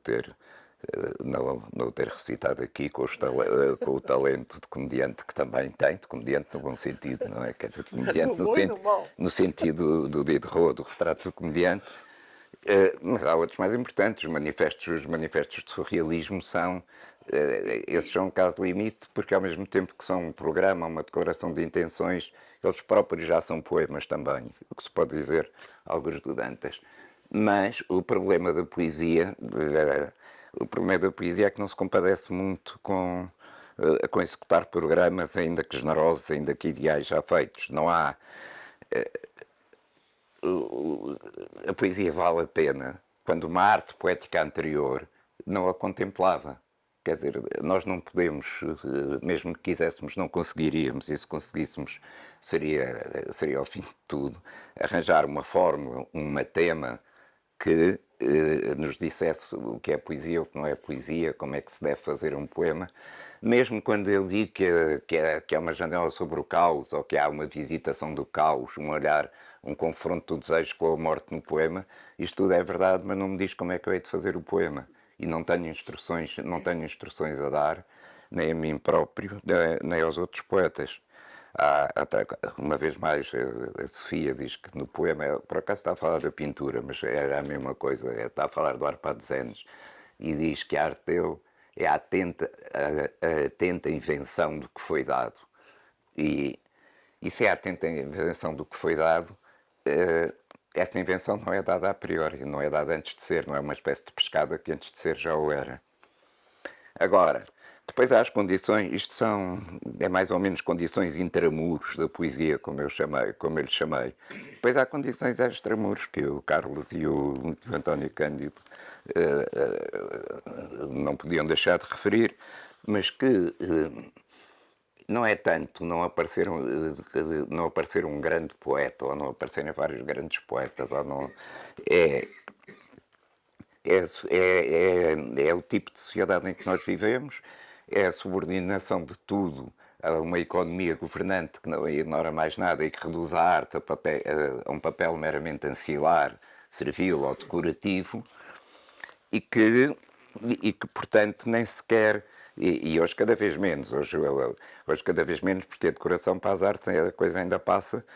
ter recitado aqui com o talento de comediante que também tem, de comediante no bom sentido, não é? Quer dizer, de comediante no sentido do Diderot, do retrato do comediante. Mas há outros mais importantes. Os manifestos de surrealismo esses são um caso limite, porque ao mesmo tempo que são um programa, uma declaração de intenções, eles próprios já são poemas também, o que se pode dizer alguns do Dantas. Mas o problema da poesia é que não se compadece muito com executar programas, ainda que generosos, ainda que ideais já feitos. Não há... A poesia vale a pena quando uma arte poética anterior não a contemplava. Quer dizer, nós não podemos, mesmo que quiséssemos, não conseguiríamos, e se conseguíssemos seria ao fim de tudo, arranjar uma fórmula, um tema que nos dissesse o que é poesia, o que não é poesia, como é que se deve fazer um poema. Mesmo quando eu digo que é uma janela sobre o caos, ou que há uma visitação do caos, um olhar, um confronto do desejo com a morte no poema, isto tudo é verdade, mas não me diz como é que eu hei de fazer o poema. E não tenho instruções a dar, nem a mim próprio, nem aos outros poetas. Uma vez mais, a Sofia diz que no poema, por acaso está a falar da pintura, mas era a mesma coisa, está a falar do Arpad Zenes, e diz que a arte dele é a atenta invenção do que foi dado. E se é a atenta invenção do que foi dado, essa invenção não é dada a priori, não é dada antes de ser, não é uma espécie de pescada que antes de ser já o era. Agora, depois há as condições, é mais ou menos condições intramuros da poesia, como eu lhe chamei. Depois há condições extramuros, que o Carlos e o António Cândido não podiam deixar de referir, mas que não é tanto não aparecer um grande poeta, ou não aparecerem vários grandes poetas, ou não... É o tipo de sociedade em que nós vivemos, é a subordinação de tudo a uma economia governante que não ignora mais nada e que reduz a arte a um papel meramente ancilar, servil ou decorativo, e que portanto, nem sequer... E hoje cada vez menos, hoje cada vez menos, porque a decoração para as artes a coisa ainda passa,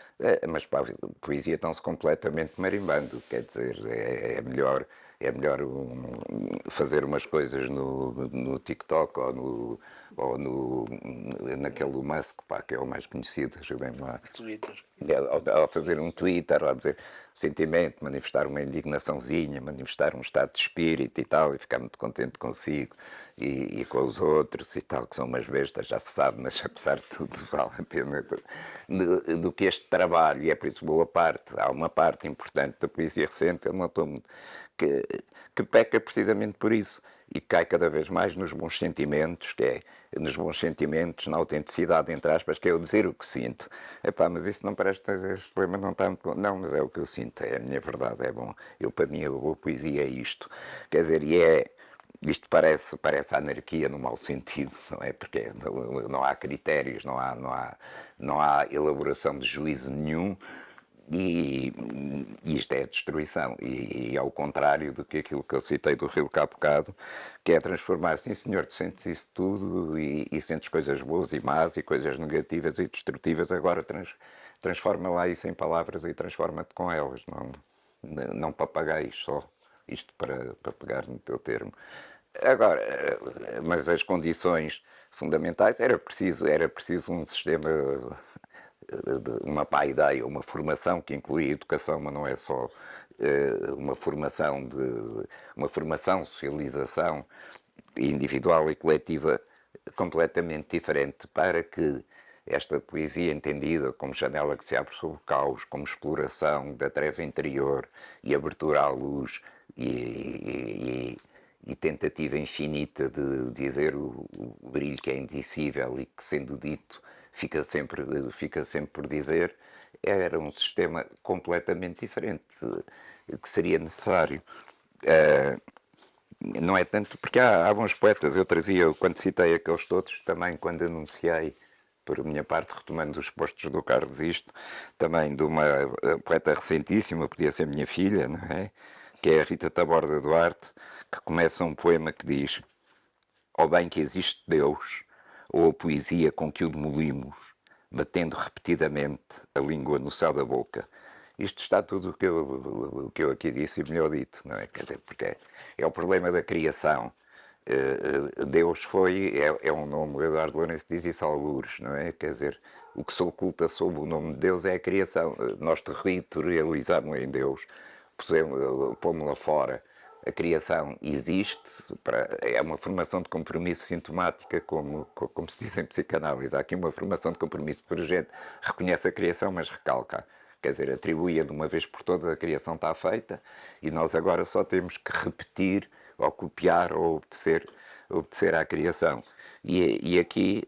mas para a poesia estão-se completamente marimbando, quer dizer, é melhor fazer umas coisas no TikTok ou naquele do Musk, pá, que é o mais conhecido, ajudem-me lá. Twitter. Ao fazer um Twitter, ou a dizer sentimento, manifestar uma indignaçãozinha, manifestar um estado de espírito e tal, e ficar muito contente consigo e com os outros e tal, que são umas bestas, já se sabe, mas apesar de tudo vale a pena do que este trabalho, e é por isso boa parte, há uma parte importante da poesia recente, eu não estou muito, que peca precisamente por isso e cai cada vez mais nos bons sentimentos, na autenticidade, entre aspas, que é o dizer o que sinto. Epá, mas isso não parece, este poema não está muito bom. Não, mas é o que eu sinto, é a minha verdade, é bom. Para mim, a boa poesia é isto. Quer dizer, isto parece anarquia no mau sentido, não é? Porque não há critérios, não há elaboração de juízo nenhum. E isto é a destruição, e ao contrário do que aquilo que eu citei do Rilke há bocado, que é transformar, sim senhor, tu sentes isso tudo e sentes coisas boas e más e coisas negativas e destrutivas, agora transforma lá isso em palavras e transforma-te com elas, não papagaios só, isto para pegar no teu termo. Agora, mas as condições fundamentais, era preciso um sistema, uma paideia, uma formação que inclui educação, mas não é só uma formação, socialização individual e coletiva completamente diferente para que esta poesia entendida como janela que se abre sobre o caos, como exploração da treva interior e abertura à luz e tentativa infinita de dizer o brilho que é indicível e que, sendo dito, fica sempre por dizer, era um sistema completamente diferente, que seria necessário. Não é tanto, porque há bons poetas, eu trazia, quando citei aqueles todos, também quando anunciei, por minha parte, retomando os postos do Carlos, isto, também de uma poeta recentíssima, podia ser minha filha, não é? Que é a Rita Taborda Duarte, que começa um poema que diz: "Ó bem que existe Deus, ou a poesia com que o demolimos, batendo repetidamente a língua no céu da boca." Isto está tudo o que eu aqui disse e melhor dito, não é? Quer dizer, porque é o problema da criação. Deus é um nome, o Eduardo Lourenço diz isso algures, não é? Quer dizer, o que se oculta sob o nome de Deus é a criação. Nós territorializamos em Deus, pomos-la fora. A criação existe, é uma formação de compromisso sintomática, como se diz em psicanálise. Há aqui uma formação de compromisso, porque a gente reconhece a criação, mas recalca. Quer dizer, atribui-a de uma vez por todas, a criação está feita, e nós agora só temos que repetir, ou copiar, ou obedecer à criação. E aqui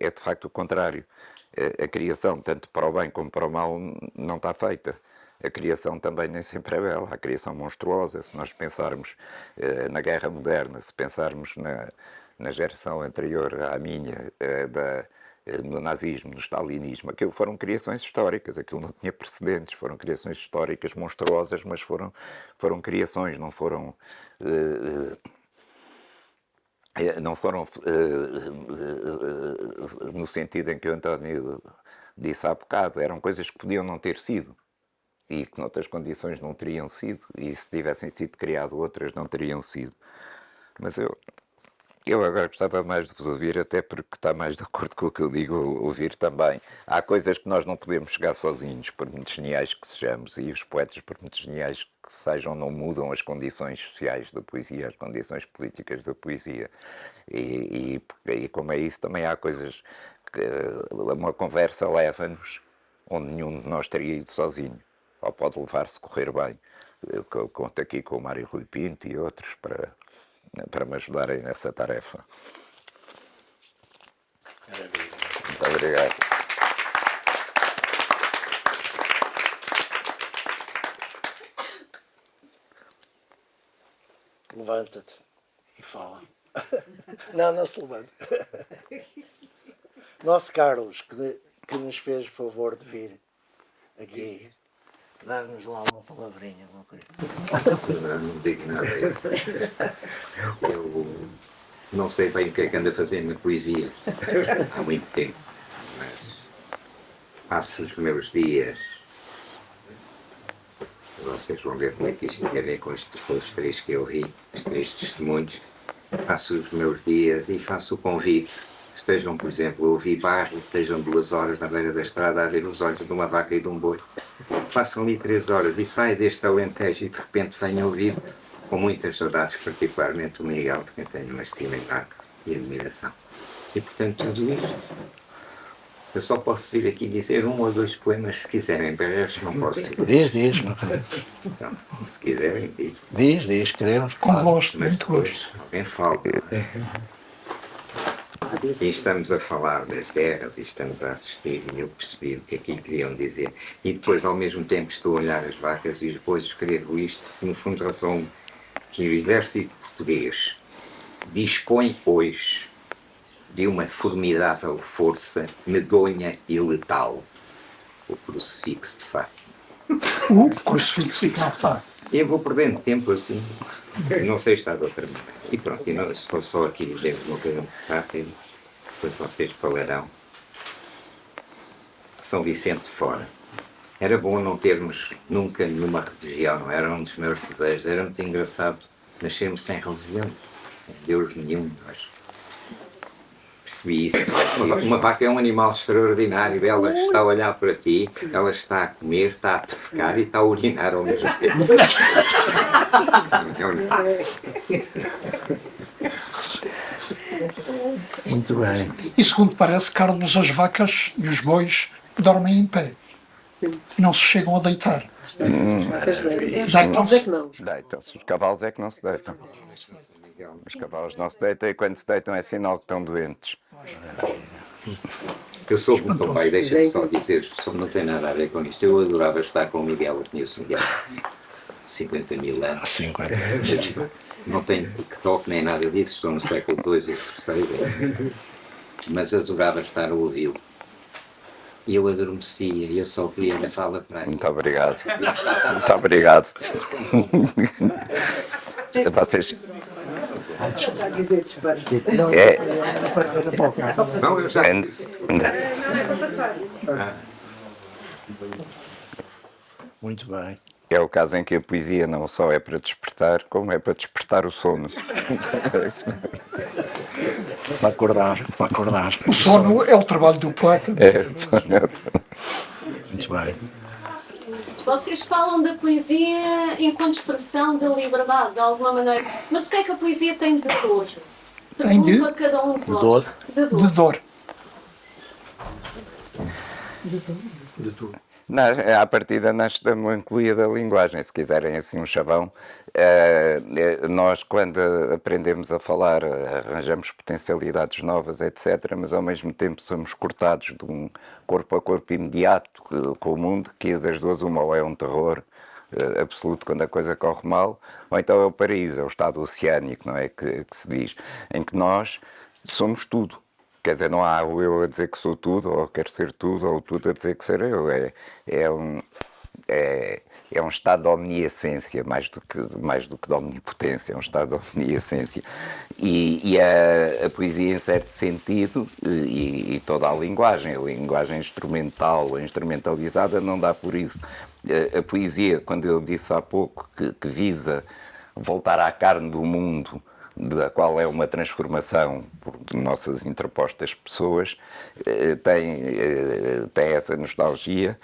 é de facto o contrário. A criação, tanto para o bem como para o mal, não está feita. A criação também nem sempre é bela, a criação monstruosa. Se nós pensarmos na guerra moderna, se pensarmos na geração anterior à minha, no nazismo, no stalinismo, aquilo foram criações históricas, aquilo não tinha precedentes, foram criações históricas monstruosas, mas foram criações, não foram no sentido em que o António disse há bocado, eram coisas que podiam não ter sido e que noutras condições não teriam sido, e se tivessem sido criado outras não teriam sido. Mas eu agora gostava mais de vos ouvir, até porque está mais de acordo com o que eu digo, ouvir também. Há coisas que nós não podemos chegar sozinhos, por muito geniais que sejamos, e os poetas, por muito geniais que sejam, não mudam as condições sociais da poesia, as condições políticas da poesia. E como é isso, também há coisas que uma conversa leva-nos onde nenhum de nós teria ido sozinho, ou pode levar-se a correr bem. Eu conto aqui com o Mário Rui Pinto e outros para me ajudarem nessa tarefa. Muito obrigado. Levanta-te e fala. Não se levanta. Nosso Carlos, que nos fez o favor de vir aqui, dar-nos lá uma palavrinha, uma coisa. Não digo nada. Eu não sei bem o que é que anda fazendo na poesia há muito tempo, mas passo os meus dias. Vocês vão ver como é que isto tem a ver com os três que eu ri, os três testemunhos. Passo os meus dias e faço o convite. Estejam, por exemplo, a ouvir barro, estejam 2 horas na beira da estrada a ver os olhos de uma vaca e de um boi. Passam ali 3 horas e saem deste Alentejo e de repente venham ouvir, com muitas saudades, particularmente o Miguel, de quem tenho uma estima enorme e admiração. E portanto, tudo isto, eu só posso vir aqui dizer 1 ou 2 poemas se quiserem, de resto não posso dizer. Diz, meu querido. Então, se quiserem, digo. Diz, queremos. Com gosto, Mas muito depois gosto. alguém fala. E estamos a falar das guerras e estamos a assistir, e eu percebi o que aqui queriam dizer. E depois, ao mesmo tempo, estou a olhar as vacas e depois escrevo isto, que no fundo razão que o exército português dispõe hoje de uma formidável força medonha e letal. O crucifixo de Fátima. O crucifixo de Fátima. Eu vou perdendo tempo assim, não sei estar de outra maneira. E pronto, e não, se for só aqui dizer uma coisa muito rápida, depois vocês falarão. São Vicente de Fora. Era bom não termos nunca nenhuma religião, não era um dos meus desejos. Era muito engraçado nascermos sem religião, sem Deus nenhum. Mas percebi isso. Uma vaca é um animal extraordinário, ela está a olhar para ti, ela está a comer, está a defecar e está a urinar ao mesmo tempo. Muito bem. E segundo parece, Carlos, as vacas e os bois dormem em pé. Não se chegam a deitar. As vacas deitam. Os cavalos é que não. Deitam-se. Os cavalos é que não se deitam. Os cavalos não se deitam e quando se deitam é sinal que estão doentes. Eu sou o teu pai, deixa-me só dizer, não tem nada a ver com isto. Eu adorava estar com o Miguel, eu conheço o Miguel há 50 mil anos. 50. Não tenho TikTok nem nada disso, estou no século II e III. Mas adorava estar a ouvi-lo. E eu adormecia, e eu só via na fala para aí. Muito obrigado. Muito obrigado. Vocês. Está a dizer disparate. É, Não, eu já. Muito bem. é o caso em que a poesia não só é para despertar, como é para despertar o sono. Para acordar, para acordar. O sono é o trabalho do poeta. Muito bem. Vocês falam da poesia enquanto expressão da liberdade, de alguma maneira. Mas o que é que a poesia tem de dor? Tem de? Para cada um de nós. Dor? De De dor. À partida nasce da melancolia da linguagem, se quiserem assim um chavão. Nós, quando aprendemos a falar, arranjamos potencialidades novas, etc., mas ao mesmo tempo somos cortados de um corpo a corpo imediato com o mundo, que das duas uma, ou é um terror absoluto quando a coisa corre mal, ou então é o paraíso, é o estado oceânico, não é, que se diz, em que nós somos tudo. Quer dizer, não há o eu a dizer que sou tudo, ou quero ser tudo, ou tudo a dizer que ser eu. É um estado de omniessência, mais do que de omnipotência, é um estado de omniessência. E a poesia, em certo sentido, e toda a linguagem instrumental ou instrumentalizada, não dá por isso. A poesia, quando eu disse há pouco que visa voltar à carne do mundo, da qual é uma transformação por nossas interpostas pessoas, tem essa nostalgia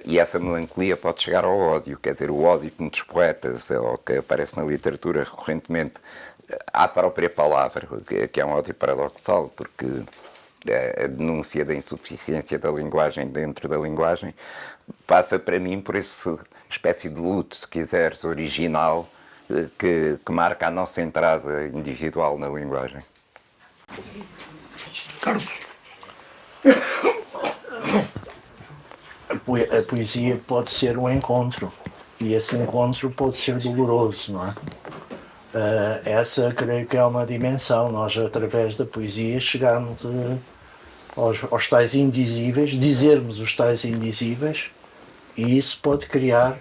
e essa melancolia pode chegar ao ódio. Quer dizer, o ódio que muitos poetas, ou que aparece na literatura recorrentemente, à própria palavra, que é um ódio paradoxal, porque a denúncia da insuficiência da linguagem dentro da linguagem passa para mim por essa espécie de luto, se quiseres, original, que marca a nossa entrada individual na linguagem. Carlos. A poesia pode ser um encontro, e esse encontro pode ser doloroso, não é? Essa creio que é uma dimensão. Nós, através da poesia, chegamos aos tais indizíveis, dizermos os tais indizíveis, e isso pode criar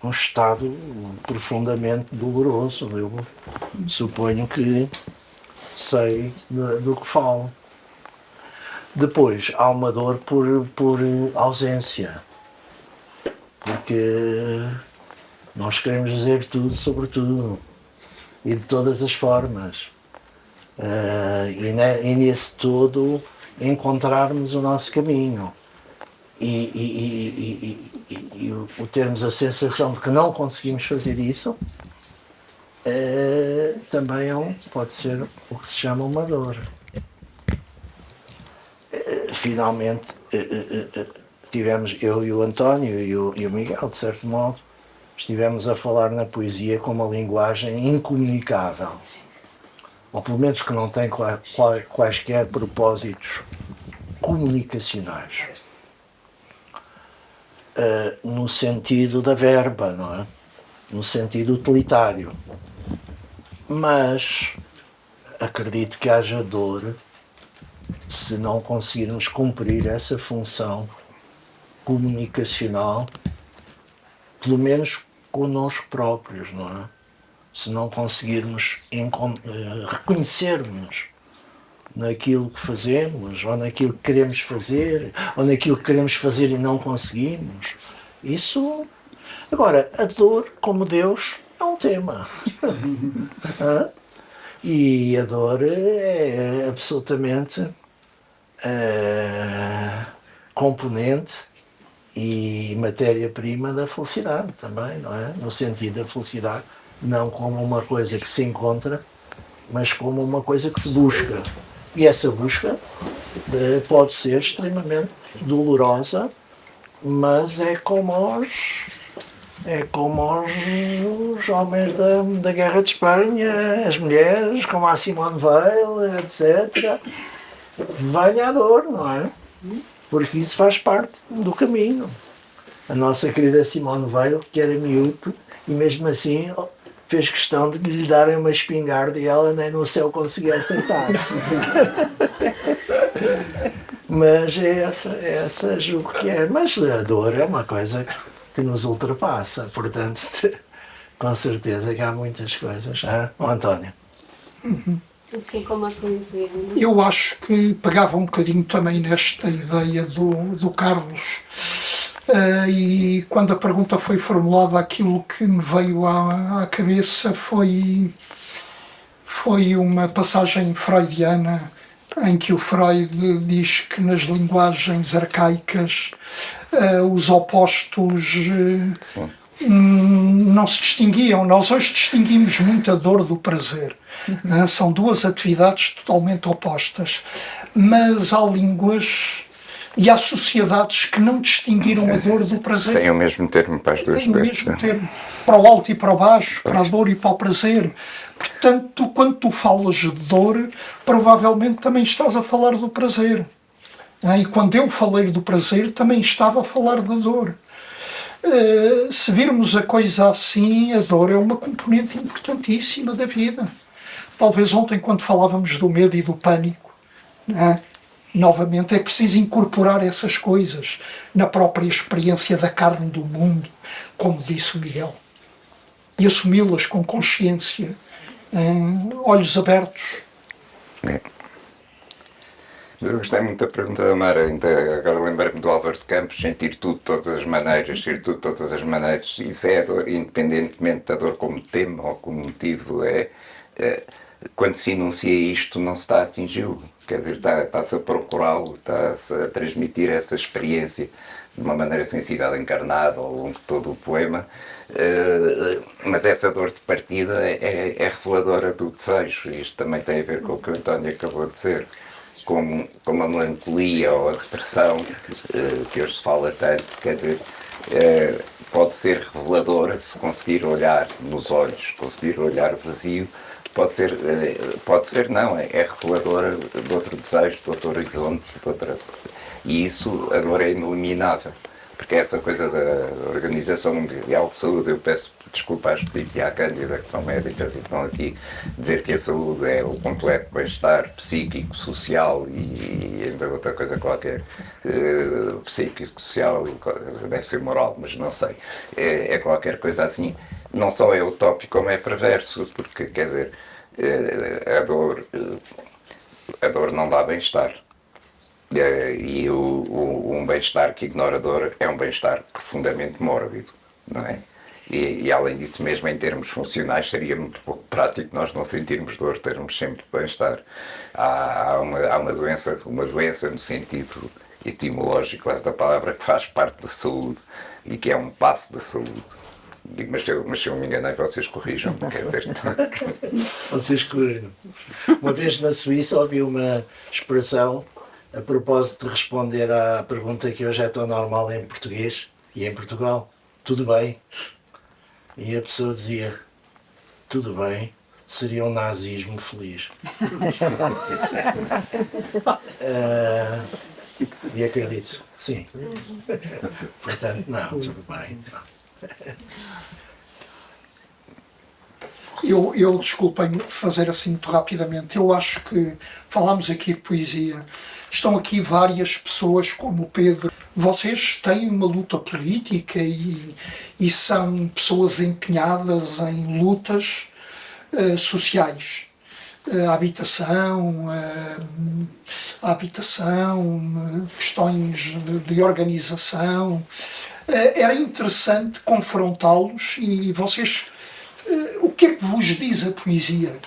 um estado profundamente doloroso. Eu suponho que sei do que falo. Depois, há uma dor por ausência, porque nós queremos dizer tudo sobre tudo e de todas as formas, e nesse todo encontrarmos o nosso caminho. E o termos a sensação de que não conseguimos fazer isso também pode ser o que se chama uma dor. Finalmente tivemos, eu e o António e o Miguel, de certo modo, estivemos a falar na poesia com uma linguagem incomunicável, ou pelo menos que não tem quaisquer propósitos comunicacionais. No sentido da verba, não é? No sentido utilitário. Mas acredito que haja dor se não conseguirmos cumprir essa função comunicacional, pelo menos connosco próprios, não é? Se não conseguirmos reconhecermos naquilo que fazemos, ou naquilo que queremos fazer, ou naquilo que queremos fazer e não conseguimos. Isso. Agora, a dor, como Deus, é um tema. E a dor é absolutamente componente e matéria-prima da felicidade também, não é? No sentido da felicidade, não como uma coisa que se encontra, mas como uma coisa que se busca. E essa busca pode ser extremamente dolorosa mas é como os homens da Guerra de Espanha, as mulheres, como a Simone Weil, etc. Venha a dor, não é? Porque isso faz parte do caminho. A nossa querida Simone Weil, que era miúdo, e mesmo assim fez questão de lhe darem uma espingarda e ela nem no céu conseguia acertar. Mas é essa julgo que é. Mas a dor é uma coisa que nos ultrapassa, portanto, com certeza que há muitas coisas. António? Assim como a poesia. Não é? Eu acho que pegava um bocadinho também nesta ideia do Carlos. E quando a pergunta foi formulada, aquilo que me veio à cabeça foi uma passagem freudiana em que o Freud diz que nas linguagens arcaicas os opostos não se distinguiam. Nós hoje distinguimos muito a dor do prazer. São duas atividades totalmente opostas. Mas há línguas e há sociedades que não distinguiram a dor do prazer. Tem o mesmo termo para as duas Tem o coisas. mesmo termo. Para o alto e para o baixo, para a dor e para o prazer. Portanto, quando tu falas de dor, provavelmente também estás a falar do prazer. E quando eu falei do prazer, também estava a falar da dor. Se virmos a coisa assim, a dor é uma componente importantíssima da vida. Talvez ontem, quando falávamos do medo e do pânico, novamente é preciso incorporar essas coisas na própria experiência da carne do mundo, como disse o Miguel, e assumi-las com consciência, olhos abertos. Eu gostei muito da pergunta da Mara, agora lembrei-me do Álvaro de Campos, sentir tudo de todas as maneiras, isso é a dor, independentemente da dor como tema ou como motivo, quando se enuncia isto não se está a atingi-lo, quer dizer, está-se a procurá-lo, está-se a transmitir essa experiência de uma maneira sensível, encarnada ao longo de todo o poema, mas essa dor de partida é reveladora do desejo, e isto também tem a ver com o que o António acabou de dizer. Com a melancolia ou a depressão, que hoje se fala tanto, quer dizer, pode ser reveladora se conseguir olhar nos olhos, conseguir olhar vazio, pode ser não, é reveladora de outro desejo, de outro horizonte, e isso, a dor é ineliminável, porque essa coisa da Organização Mundial de Saúde, eu peço desculpa às Pedite e à Cândida, que são médicas e estão aqui, dizer que a saúde é o completo bem-estar psíquico, social e ainda outra coisa qualquer, psíquico, social, deve ser moral, mas não sei, é qualquer coisa assim, não só é utópico como é perverso, porque, quer dizer, a dor não dá bem-estar. E um bem-estar que ignora a dor é um bem-estar profundamente mórbido, não é? E além disso, mesmo em termos funcionais, seria muito pouco prático nós não sentirmos dor, termos sempre bem-estar. Há uma doença no sentido etimológico desta palavra que faz parte da saúde e que é um passo da saúde. Mas se eu me enganei, vocês corrijam, quer dizer... Vocês corrijam. Uma vez na Suíça ouvi uma expressão a propósito de responder à pergunta que hoje é tão normal em português e em Portugal: tudo bem? E a pessoa dizia: tudo bem, seria um nazismo feliz. E acredito, sim. Portanto, não, tudo bem. Eu desculpem-me fazer assim muito rapidamente. Eu acho que falámos aqui de poesia. Estão aqui várias pessoas como o Pedro. Vocês têm uma luta política e são pessoas empenhadas em lutas sociais. A habitação, questões de organização. Era interessante confrontá-los e vocês... O que é que vos diz a poesia?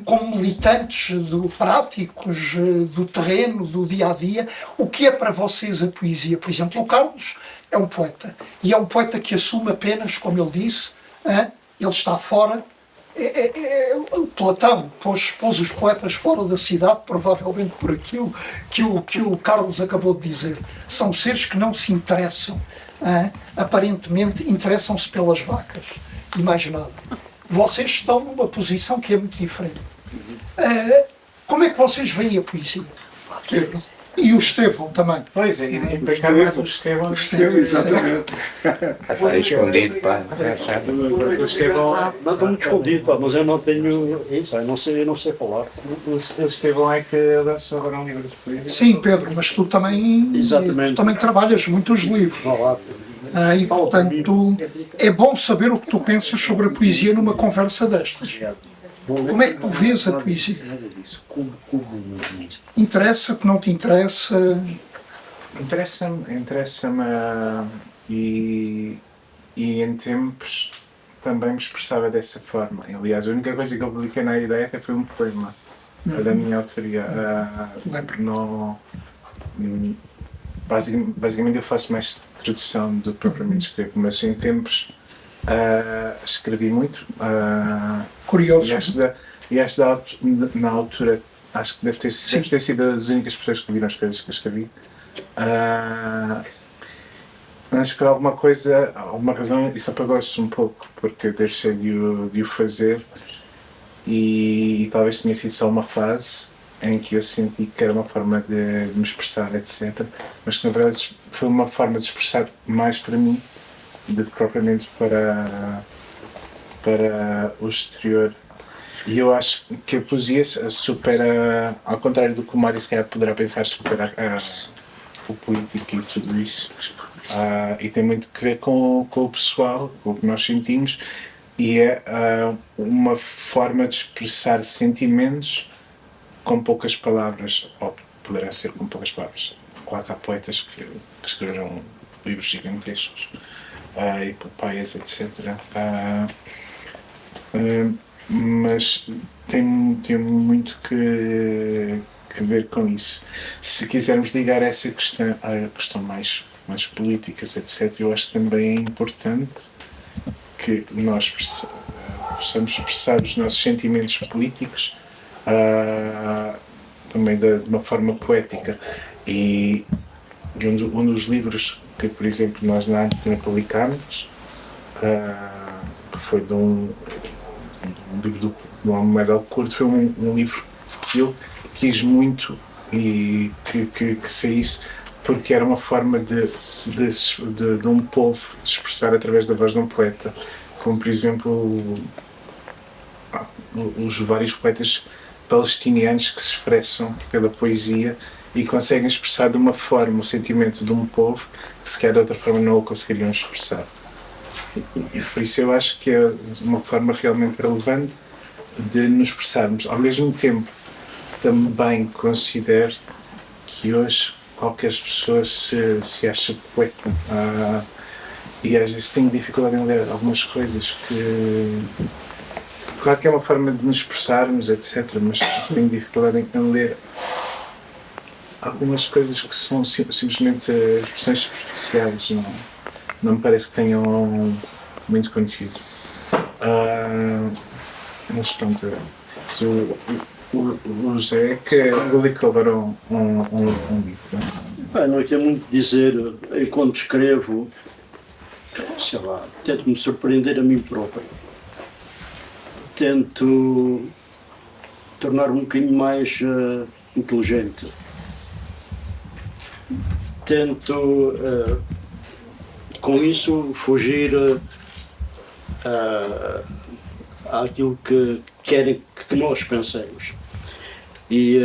Como militantes práticos do terreno, do dia-a-dia, o que é para vocês a poesia? Por exemplo, o Carlos é um poeta, e é um poeta que assume apenas, como ele disse, ele está fora O Platão pôs os poetas fora da cidade, provavelmente por aquilo que o Carlos acabou de dizer. São seres que não se interessam, aparentemente interessam-se pelas vacas e mais nada. Vocês estão numa posição que é muito diferente. Como é que vocês veem a poesia? Pedro? E o Estevão também. Pois é, e pegar mais o Estevão. Exatamente. Está escondido, pá. O Estevão, Não estou muito escondido, pá, mas eu não tenho. Isso, eu não sei falar. o Estevão é que lançou agora um livro de poesia. Sim, Pedro, mas tu também trabalhas muitos livros. Vá lá. E, portanto, é bom saber o que tu pensas sobre a poesia numa conversa destas. Como é que tu vês a poesia? Interessa-te, não te interessa? Interessa-me e em tempos também me expressava dessa forma. Aliás, a única coisa que eu publiquei na ideia até foi um poema da minha autoria. Basicamente eu faço mais tradução do que propriamente escrevo, mas em tempos escrevi muito. Curioso. E na altura, acho que deve ter sido as únicas pessoas que viram as coisas que eu escrevi. Acho que por alguma razão, isso apagou-se um pouco, porque eu deixei de o fazer e talvez tenha sido só uma fase em que eu senti que era uma forma de me expressar, etc. Mas que na verdade foi uma forma de expressar mais para mim do que propriamente para o exterior. E eu acho que a poesia supera, ao contrário do que o Mário se calhar poderá pensar, supera o político e tudo isso. E tem muito a ver com o pessoal, com o que nós sentimos, e é uma forma de expressar sentimentos com poucas palavras, ou poderá ser com poucas palavras. Claro que há poetas que escreveram livros gigantescos, epopeias, etc. Mas tem muito que ver com isso. Se quisermos ligar essa questão à questão mais políticas, etc., eu acho também é importante que nós possamos expressar os nossos sentimentos políticos também de uma forma poética. E um dos livros que, por exemplo, nós na Antena publicámos, que foi de um livro do Almeida Curto, foi um livro que eu quis muito e que saísse, porque era uma forma de um povo de expressar através da voz de um poeta, como por exemplo os vários poetas palestinianos que se expressam pela poesia e conseguem expressar de uma forma o sentimento de um povo que sequer de outra forma não o conseguiriam expressar. E por isso eu acho que é uma forma realmente relevante de nos expressarmos. Ao mesmo tempo, também considero que hoje qualquer pessoa se acha poeta. E às vezes tenho dificuldade em ler algumas coisas que... Claro que é uma forma de nos expressarmos, etc., mas tenho dificuldade em ler algumas coisas que são simplesmente expressões superficiais. Não me parece que tenham muito conteúdo. Mas pronto, o José que publicou agora um livro. Não tem muito a dizer. Eu quando escrevo, sei lá, tento me surpreender a mim próprio. Tento tornar-me um bocadinho mais inteligente. Tento, com isso, fugir àquilo que querem que nós pensemos. E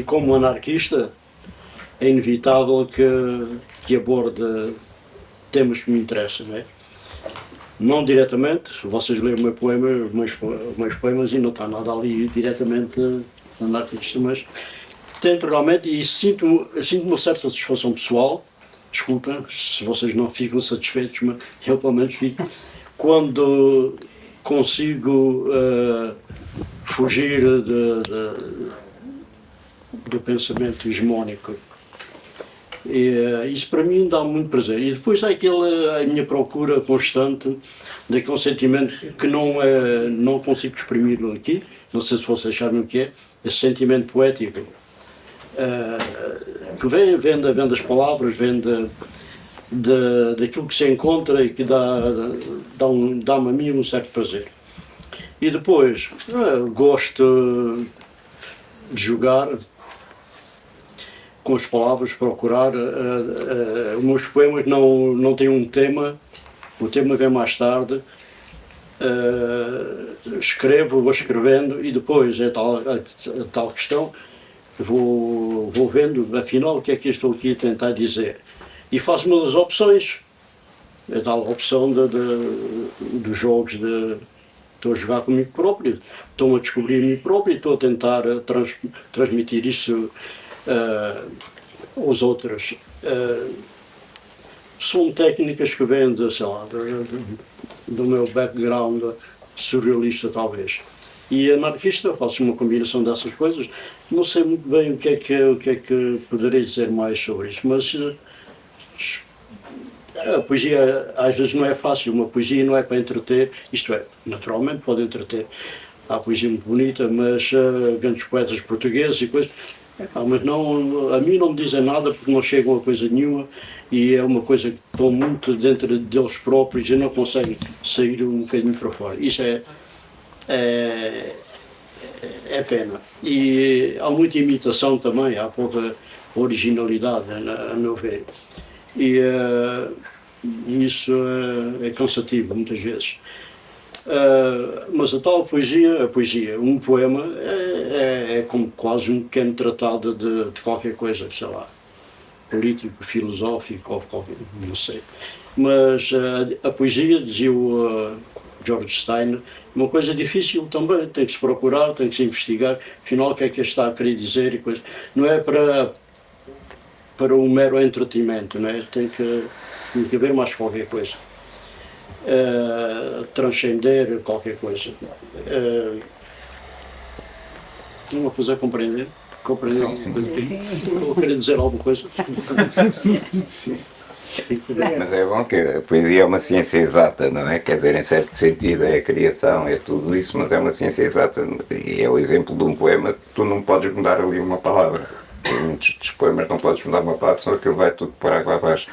como anarquista, é inevitável que aborde temas que me interessam, não é? Não diretamente, vocês leem o meu poema, os meus poemas, e não está nada ali diretamente anarquista, mas tento realmente, e sinto uma certa satisfação pessoal. Desculpem se vocês não ficam satisfeitos, mas eu pelo menos fico, quando consigo fugir do pensamento hegemónico Isso para mim dá muito prazer. E depois há a minha procura constante daquele sentimento que não consigo exprimir aqui, não sei se vocês sabem o que é, esse sentimento poético, que vem das palavras, vem daquilo que se encontra e que dá-me a mim um certo prazer. E depois, gosto de jogar com as palavras, procurar. Os meus poemas não têm um tema, o tema vem mais tarde. Vou escrevendo e depois é tal questão, vou vendo, afinal, o que é que eu estou aqui a tentar dizer. E faço uma das opções, a tal opção dos jogos estou a jogar comigo próprio, estou a descobrir a mim próprio e estou a tentar transmitir isso aos outros. São técnicas que vêm sei lá, do meu background surrealista, talvez. E anarquista, faço uma combinação dessas coisas. Não sei muito bem o que é que poderei dizer mais sobre isso, mas a poesia às vezes não é fácil, uma poesia não é para entreter, isto é, naturalmente pode entreter. Há poesia muito bonita, mas grandes poetas portugueses e coisas, mas não, a mim não me dizem nada porque não chegam a coisa nenhuma e é uma coisa que estão muito dentro deles próprios e não conseguem sair um bocadinho para fora. Isso é pena. E há muita imitação também, há pouca originalidade, a meu ver. E isso é cansativo muitas vezes. Mas a tal poesia, um poema, é como quase um pequeno tratado de qualquer coisa, sei lá, político, filosófico, ou qualquer, não sei. Mas a poesia, dizia o George Steiner, uma coisa difícil também, tem que se procurar, tem que se investigar, afinal o que é que está a querer dizer e coisa. Não é para um mero entretenimento, não é? Tem que haver mais qualquer coisa. Transcender qualquer coisa. Estão a fazer compreender? Compreender? Sim. Estou a querer dizer alguma coisa? Sim. Mas é bom que a poesia é uma ciência exata, não é? Quer dizer, em certo sentido é a criação, é tudo isso, mas é uma ciência exata. E é o exemplo de um poema que tu não podes mudar ali uma palavra. Em muitos dos poemas não podes mudar uma palavra, senão aquilo vai tudo por água abaixo.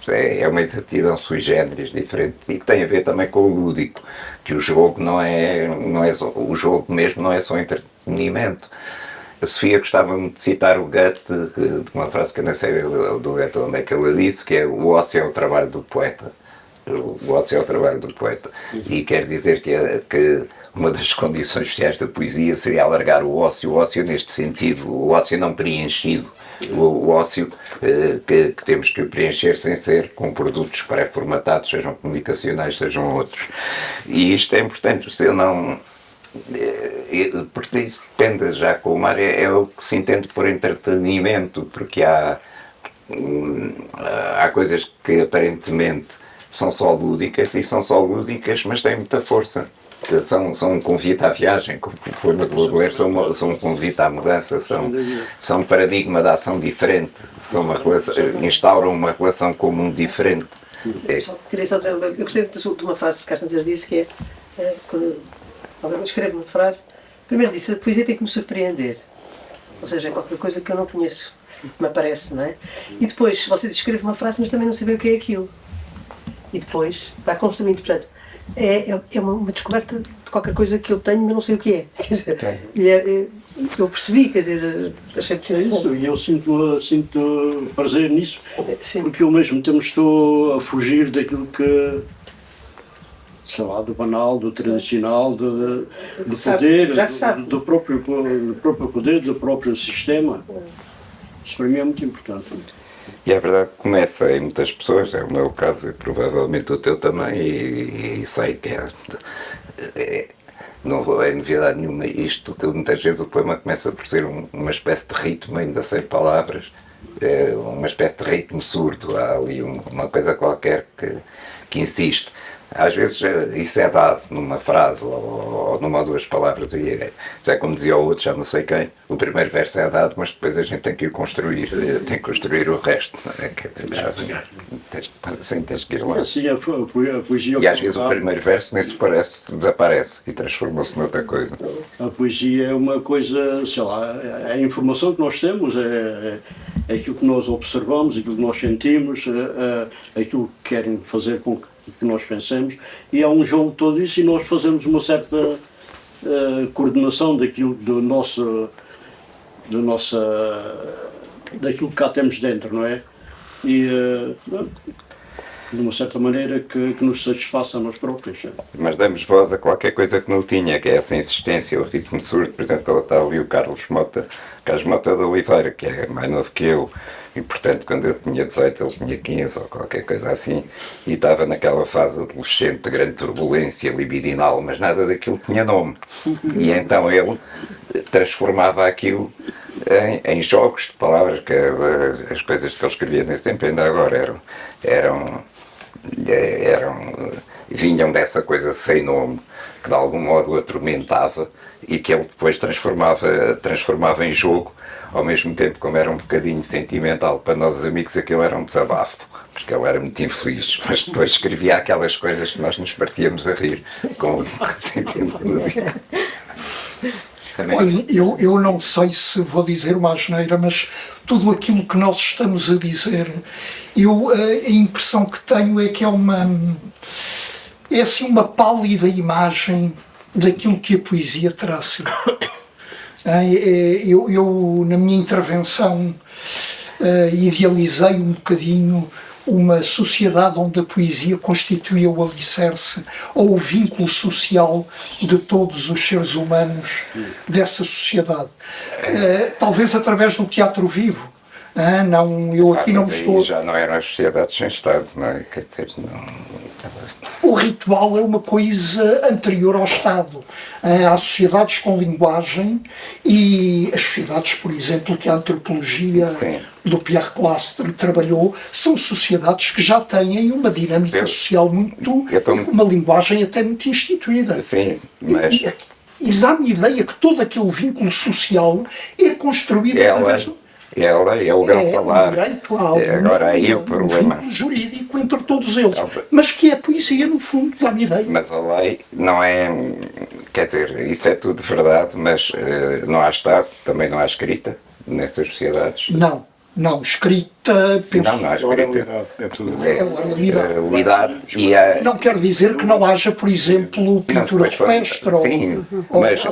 É uma exatidão sui generis diferente e que tem a ver também com o lúdico, que o jogo não é só, o jogo mesmo não é só entretenimento. A Sofia gostava-me de citar o Goethe, de uma frase que eu não sei do Goethe onde é que ele disse, que é: o ócio é o trabalho do poeta. O ócio é o trabalho do poeta. E quer dizer que uma das condições sociais da poesia seria alargar o ócio neste sentido, o ócio não preenchido, o ócio que temos que preencher sem ser com produtos pré-formatados, sejam comunicacionais, sejam outros. E isto é importante, se eu não... porque isso depende, já com o Mário, é o que se entende por entretenimento, porque há coisas que aparentemente são só lúdicas, e são só lúdicas, mas têm muita força. São um convite à viagem, como o poema do Baudelaire, são um convite à mudança, são um paradigma de ação diferente, instauram uma relação com o mundo diferente. Queria só dizer, eu gostei de uma frase que Carlos disse, que é quando eu escrevo uma frase, primeiro disse: a poesia tem que me surpreender, ou seja, é qualquer coisa que eu não conheço, me aparece, não é? E depois você escreve uma frase, mas também não sabe o que é aquilo, e depois vai construindo, portanto é uma descoberta de qualquer coisa que eu tenho, mas não sei o que é. Quer dizer, eu percebi, quer dizer, achei que tinha isso. E eu sinto prazer nisso, sim, porque eu ao mesmo tempo estou a fugir daquilo que, sei lá, do banal, do tradicional, do poder, do próprio poder, do próprio sistema. Isso para mim é muito importante. E é verdade que começa em muitas pessoas, é o meu caso e provavelmente o teu também, e sei que não é novidade nenhuma isto, que muitas vezes o poema começa por ser uma espécie de ritmo, ainda sem palavras, uma espécie de ritmo surdo, há ali uma coisa qualquer que insiste. às vezes isso é dado numa frase ou numa ou duas palavras e é como dizia o outro, já não sei quem, o primeiro verso é dado, mas depois a gente tem que o construir, tem que construir o resto, não é? Quer dizer, tens que ir lá. Assim, a poesia. E às vezes o primeiro verso nem se parece, desaparece e transformou-se noutra coisa. A poesia é uma coisa, sei lá, é a informação que nós temos, é aquilo que nós observamos, aquilo que nós sentimos, é aquilo que querem fazer com que nós pensemos, e é um jogo todo isso, e nós fazemos uma certa coordenação daquilo daquilo que cá temos dentro, não é? E de uma certa maneira que nos satisfaça a nós próprios. Mas damos voz a qualquer coisa que não tinha, que é essa insistência, o ritmo surdo. Por exemplo, está ali o Carlos Mota de Oliveira, que é mais novo que eu, e portanto quando eu tinha 18 ele tinha 15 ou qualquer coisa assim, e estava naquela fase adolescente de grande turbulência libidinal, mas nada daquilo tinha nome. E então ele transformava aquilo em jogos de palavras, que as coisas que ele escrevia nesse tempo ainda agora vinham dessa coisa sem nome, que de algum modo o atormentava e que ele depois transformava em jogo, ao mesmo tempo, como era um bocadinho sentimental para nós os amigos, aquilo era um desabafo, porque ele era muito infeliz, mas depois escrevia aquelas coisas que nós nos partíamos a rir com sentido lúdico. Olha, eu não sei se vou dizer uma asneira, mas tudo aquilo que nós estamos a dizer, a impressão que tenho é que é assim uma pálida imagem daquilo que a poesia terá sido. Eu na minha intervenção, idealizei um bocadinho uma sociedade onde a poesia constituía o alicerce ou o vínculo social de todos os seres humanos dessa sociedade. Talvez através do teatro vivo. Eu aqui não estou... já não eram as sociedades sem Estado, não é? Quer dizer, não... O ritual é uma coisa anterior ao Estado. Há sociedades com linguagem e as sociedades, por exemplo, que a antropologia do Pierre Clastre trabalhou, são sociedades que já têm uma dinâmica social uma linguagem até muito instituída. Sim, mas... E dá-me ideia que todo aquele vínculo social é construído através do... Ela é o grão falar. Agora aí o problema. Vínculo jurídico entre todos eles. Mas que é poesia, no fundo, dá-me ideia. Mas a lei não é. Quer dizer, isso é tudo verdade, mas não há Estado, também não há escrita nessas sociedades. Não, escrita, penso... Não há escrita. É tudo. É oralidade. Não quer dizer que não haja, por exemplo, pintura rupestre. Sim, mas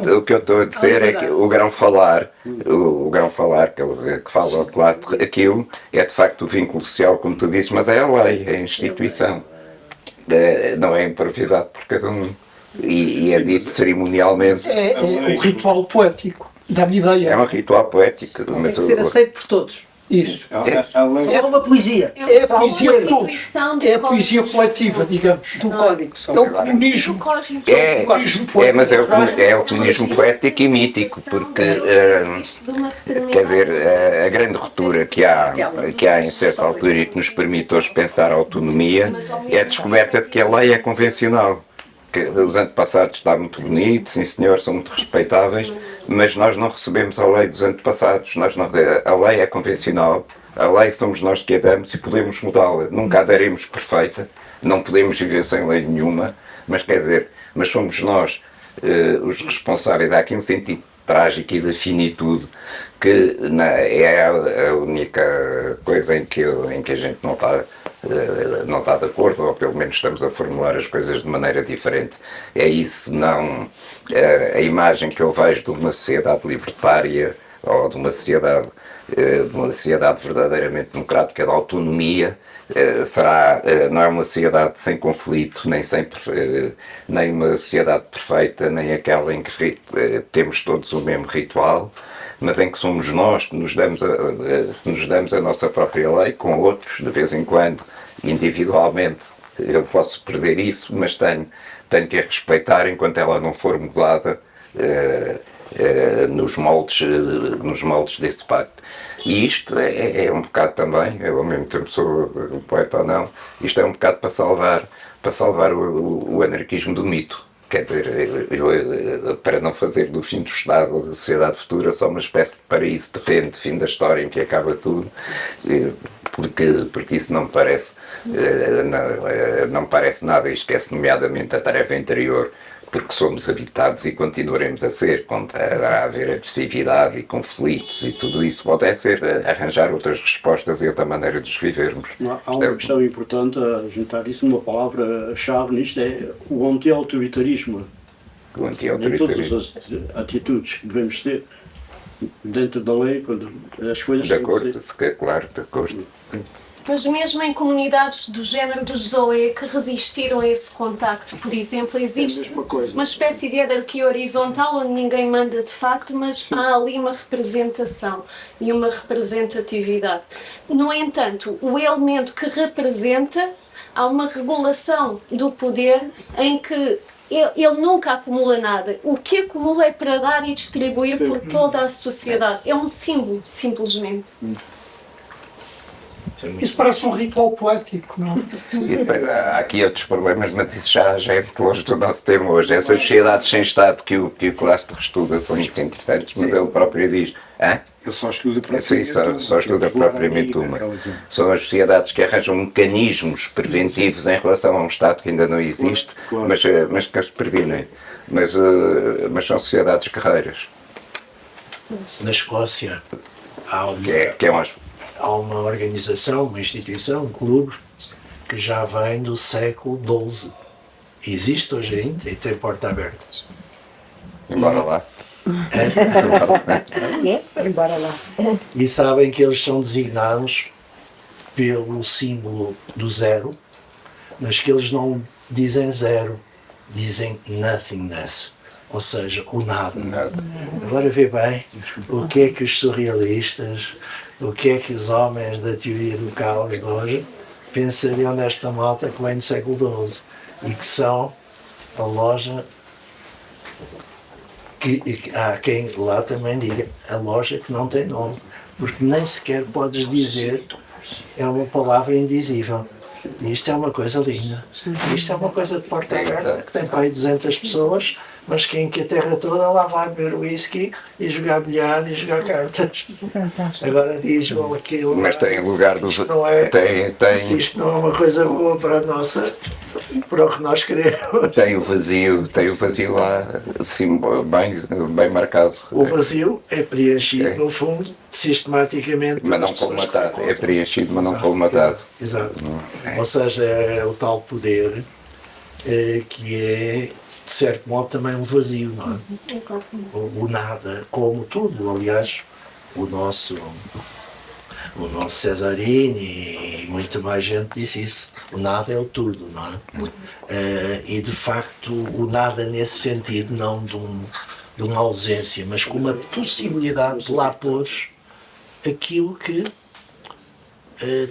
o que eu estou a dizer é que o grão falar, que fala ao Clastre, aquilo é de facto o vínculo social, como tu dizes, mas é a lei, é a instituição. Não é improvisado por cada um. E é dito cerimonialmente. É o ritual poético. Dá-me ideia. É um ritual poético. Tem que ser aceito por todos. Isso. É uma poesia. É a poesia de todos. É a poesia coletiva, digamos. Do código. É o comunismo. Mas é o comunismo poético e mítico, porque quer dizer, a grande ruptura que há em certa altura e que nos permite hoje pensar a autonomia é a descoberta de que a lei é convencional. Que os antepassados está muito bonito, sim senhor, são muito respeitáveis, mas nós não recebemos a lei dos antepassados. A lei é convencional, a lei somos nós que a damos e podemos mudá-la. Nunca a daremos perfeita, não podemos viver sem lei nenhuma, mas quer dizer, mas somos nós os responsáveis. Há aqui um sentido trágico e de finitude que é a única coisa em que a gente não está de acordo, ou pelo menos estamos a formular as coisas de maneira diferente. É isso, não a imagem que eu vejo de uma sociedade libertária ou de uma sociedade verdadeiramente democrática, de autonomia, não é uma sociedade sem conflito, nem uma sociedade perfeita, nem aquela em que temos todos o mesmo ritual, mas em que somos nós que nos damos a nossa própria lei com outros, de vez em quando, individualmente. Eu posso perder isso, mas tenho que a respeitar enquanto ela não for mudada nos moldes desse pacto. E isto é um bocado também, eu ao mesmo tempo sou um poeta ou não, isto é um bocado para salvar para salvar o anarquismo do mito. Quer dizer, para não fazer do fim do Estado ou da sociedade futura só uma espécie de paraíso terreno, de fim da história em que acaba tudo, porque isso não me parece, não me parece nada, e esquece nomeadamente a tarefa interior, porque somos habitados e continuaremos a ser, quando a haver agressividade e conflitos e tudo isso, pode ser arranjar outras respostas e outra maneira de os vivermos. Há uma questão importante a juntar isso, uma palavra-chave nisto é o anti-autoritarismo. O Em anti-autoritarismo. todas as atitudes que devemos ter dentro da lei, quando as coisas De acordo, claro, de acordo. Mas mesmo em comunidades do género dos Zoe que resistiram a esse contacto, por exemplo, existe uma espécie de hierarquia horizontal onde ninguém manda de facto, mas há ali uma representação e uma representatividade. No entanto, o elemento que representa, há uma regulação do poder em que ele nunca acumula nada. O que acumula é para dar e distribuir por toda a sociedade. É um símbolo, simplesmente. Isso parece um ritual poético, não é? E depois há aqui outros problemas, mas isso já é muito longe do nosso tema hoje. Essas sociedades sem Estado que o Clastres estuda são muito interessantes, mas ele próprio diz. Ele só estuda só estuda propriamente uma. São as sociedades que arranjam mecanismos preventivos em relação a um Estado que ainda não existe, mas que as previnem. Mas são sociedades guerreiras. Na Escócia há uma organização, uma instituição, um clube, que já vem do século XII. Existe hoje ainda e tem porta aberta. Embora lá. Embora lá. E sabem que eles são designados pelo símbolo do zero, mas que eles não dizem zero, dizem nothingness, ou seja, o nada. Agora vê bem o que é que os surrealistas, o que é que os homens da teoria do caos de hoje pensariam desta malta que vem do século XII e que são a loja que há quem lá também diga a loja que não tem nome, porque nem sequer podes dizer, é uma palavra indizível. E isto é uma coisa linda. Isto é uma coisa de porta aberta, que tem para aí 200 pessoas, mas quem que a terra toda lá vai beber whisky e jogar bilhar e jogar cartas. Agora diz-me aquilo. Mas tem lugar dos. Isto não é, tem, isto não é uma coisa boa para a nossa, para o que nós queremos. tem o vazio lá, assim, bem marcado. O vazio é preenchido, no fundo, sistematicamente. Mas não colmatado. É preenchido, mas não colmatado. Exato. Ou seja, é o tal poder que é, de certo modo, também um vazio, não é? Exatamente. O nada, como tudo. Aliás, o nosso Cesarini e muita mais gente disse isso. O nada é o tudo, não é? E de facto, o nada nesse sentido, não de uma ausência, mas com uma possibilidade de lá pôres aquilo que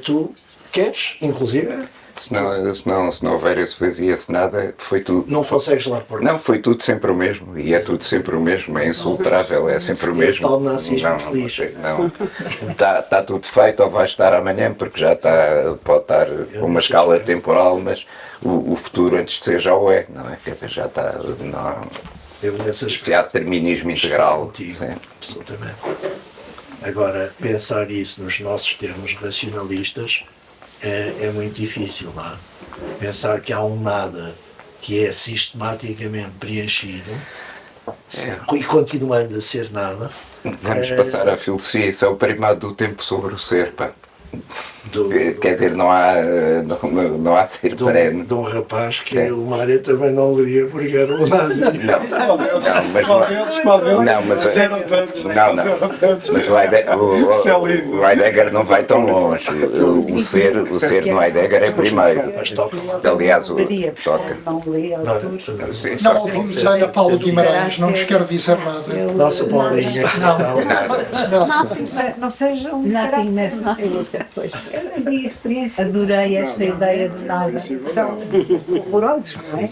tu queres, inclusive. Se não houver esse vazio, esse nada, foi tudo. Não consegues lá pôr. Não, foi tudo sempre o mesmo. E é tudo sempre o mesmo. É insultrável, é sempre o mesmo. Tal nazismo feliz. Não. Está tudo feito ou vai estar amanhã, porque já está, pode estar com uma escala temporal, mas o futuro antes de ser já o é. Não é? Quer dizer, já está. Se há determinismo integral. Absolutamente. Agora, pensar isso nos nossos termos racionalistas é muito difícil, não é? Pensar que há um nada que é sistematicamente preenchido e continuando a ser nada. Vamos passar à filosofia, isso é o primado do tempo sobre o ser, pá. Quer dizer, não há ser perene. De um rapaz que o Mário também não leria porque era um nazi. O Heidegger não vai tão longe. O ser no Heidegger é primeiro. Aliás, toca. Não ouvimos a Ana Paula Guimarães, não nos quer dizer nada. Nossa Paulinha. Não seja um adorei esta ideia de nada. São horrorosos, não é?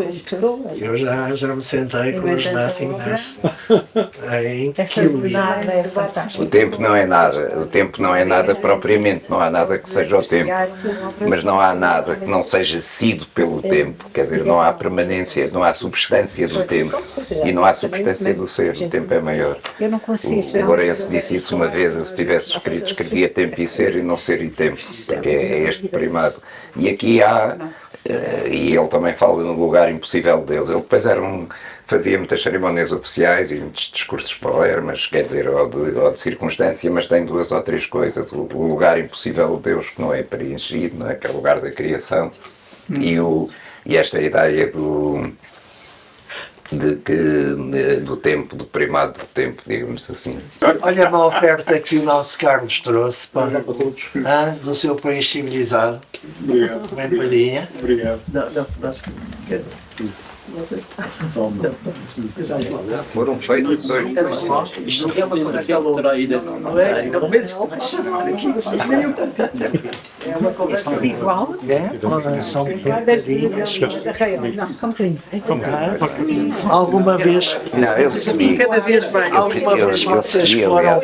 pessoas. Eu já me sentei com os nothingness em Essa quilos. nada é fantástico. O tempo não é nada, o tempo não é nada propriamente, não há nada que seja o tempo, mas não há nada que não seja sido pelo tempo, quer dizer, não há permanência, não há substância do tempo e não há substância do ser, o tempo é maior. Eu não consigo. O Lourenço disse isso uma vez, eu se tivesse escrito, escrevia tempo e ser e não ser e tempo, porque é este primado. E aqui há, e ele também fala no lugar impossível de Deus, ele depois fazia muitas cerimónias oficiais e muitos discursos poemas, quer dizer, ou de circunstância, mas tem 2 ou 3 coisas. O lugar impossível de Deus, que não é preenchido, não é? Que é o lugar da criação, e esta ideia do tempo, do primado do tempo, digamos assim. Olha uma oferta que o nosso Carlos trouxe do seu país civilizado. Obrigado. Uma empadinha. Obrigado. Foram feitos hoje. Terá ido. É uma conversa igual. São empadinhas. Não, só um bocadinho. Alguma vez Não, eu percebi. Cada vez mais. Alguma vez vocês foram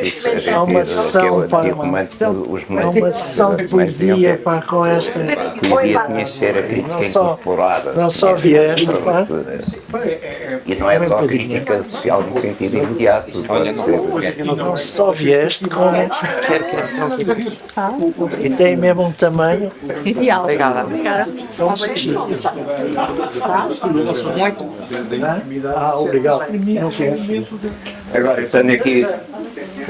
a uma sessão para uma sessão de poesia para com esta. A poesia tinha de ser a crítica incorporada. Não só vieste, pá. E não é só crítica social no sentido imediato. Pode ser. Não só vieste, como. E tem mesmo um tamanho. Ideal. São pequenos. Obrigado. Agora, eu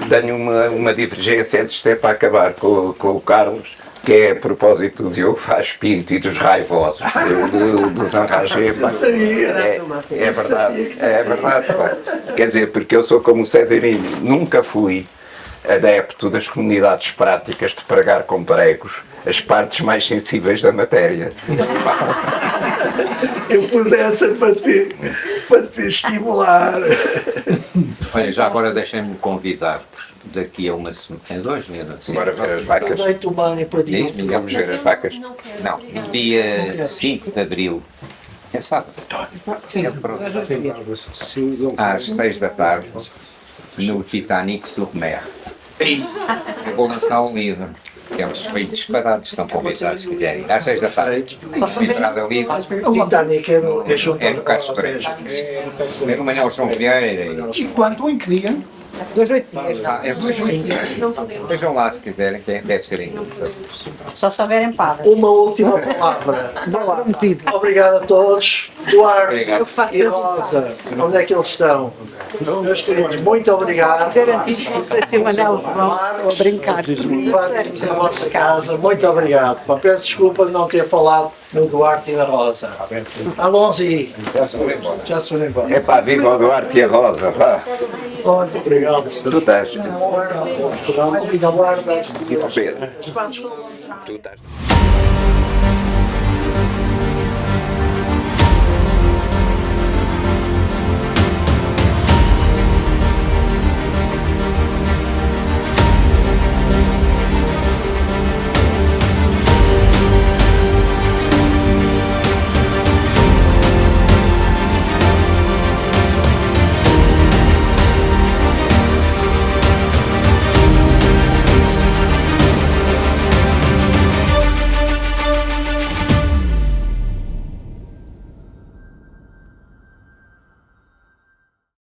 tenho uma divergência antes de para acabar com o Carlos, que é a propósito do Diogo Vaz Pinto e dos raivosos, dos enragés. É verdade. Pá. Quer dizer, porque eu sou como o Cesarini, nunca fui adepto das comunidades práticas de pregar com pregos as partes mais sensíveis da matéria. Eu pus essa para te estimular. Olha, já agora deixem-me convidar-vos daqui a uma semana. Hoje mesmo? Sim. Bora ver as vacas. Dei-te uma empadinha. Vamos ver as vacas. Não, no dia 5 de Abril. É sábado. Às 6 da tarde, no Titanic do Romero. Eu vou lançar um livro. Temos feito disparados, estão convidados se quiserem ir. Às 6 da tarde. Entrada livre. O Titanic é junto É no Castro Pereira. É no Manuel João Vieira. E quanto em que dia? É 2,8. Vejam lá se quiserem, que deve ser em Só se houverem padres. Uma última palavra. Obrigado a todos. Duarte e Rosa, onde é que eles estão? Meus queridos, muito obrigado. Garantidos que se Manel vão a brincar. Invadimos a vossa casa, muito obrigado. Pá, peço desculpa de não ter falado no Duarte e na Rosa. Alonso, já se foram embora. É pá, viva o Duarte e a Rosa, vá. Muito obrigado. Tu estás. Obrigado. Pedro. Tu estás.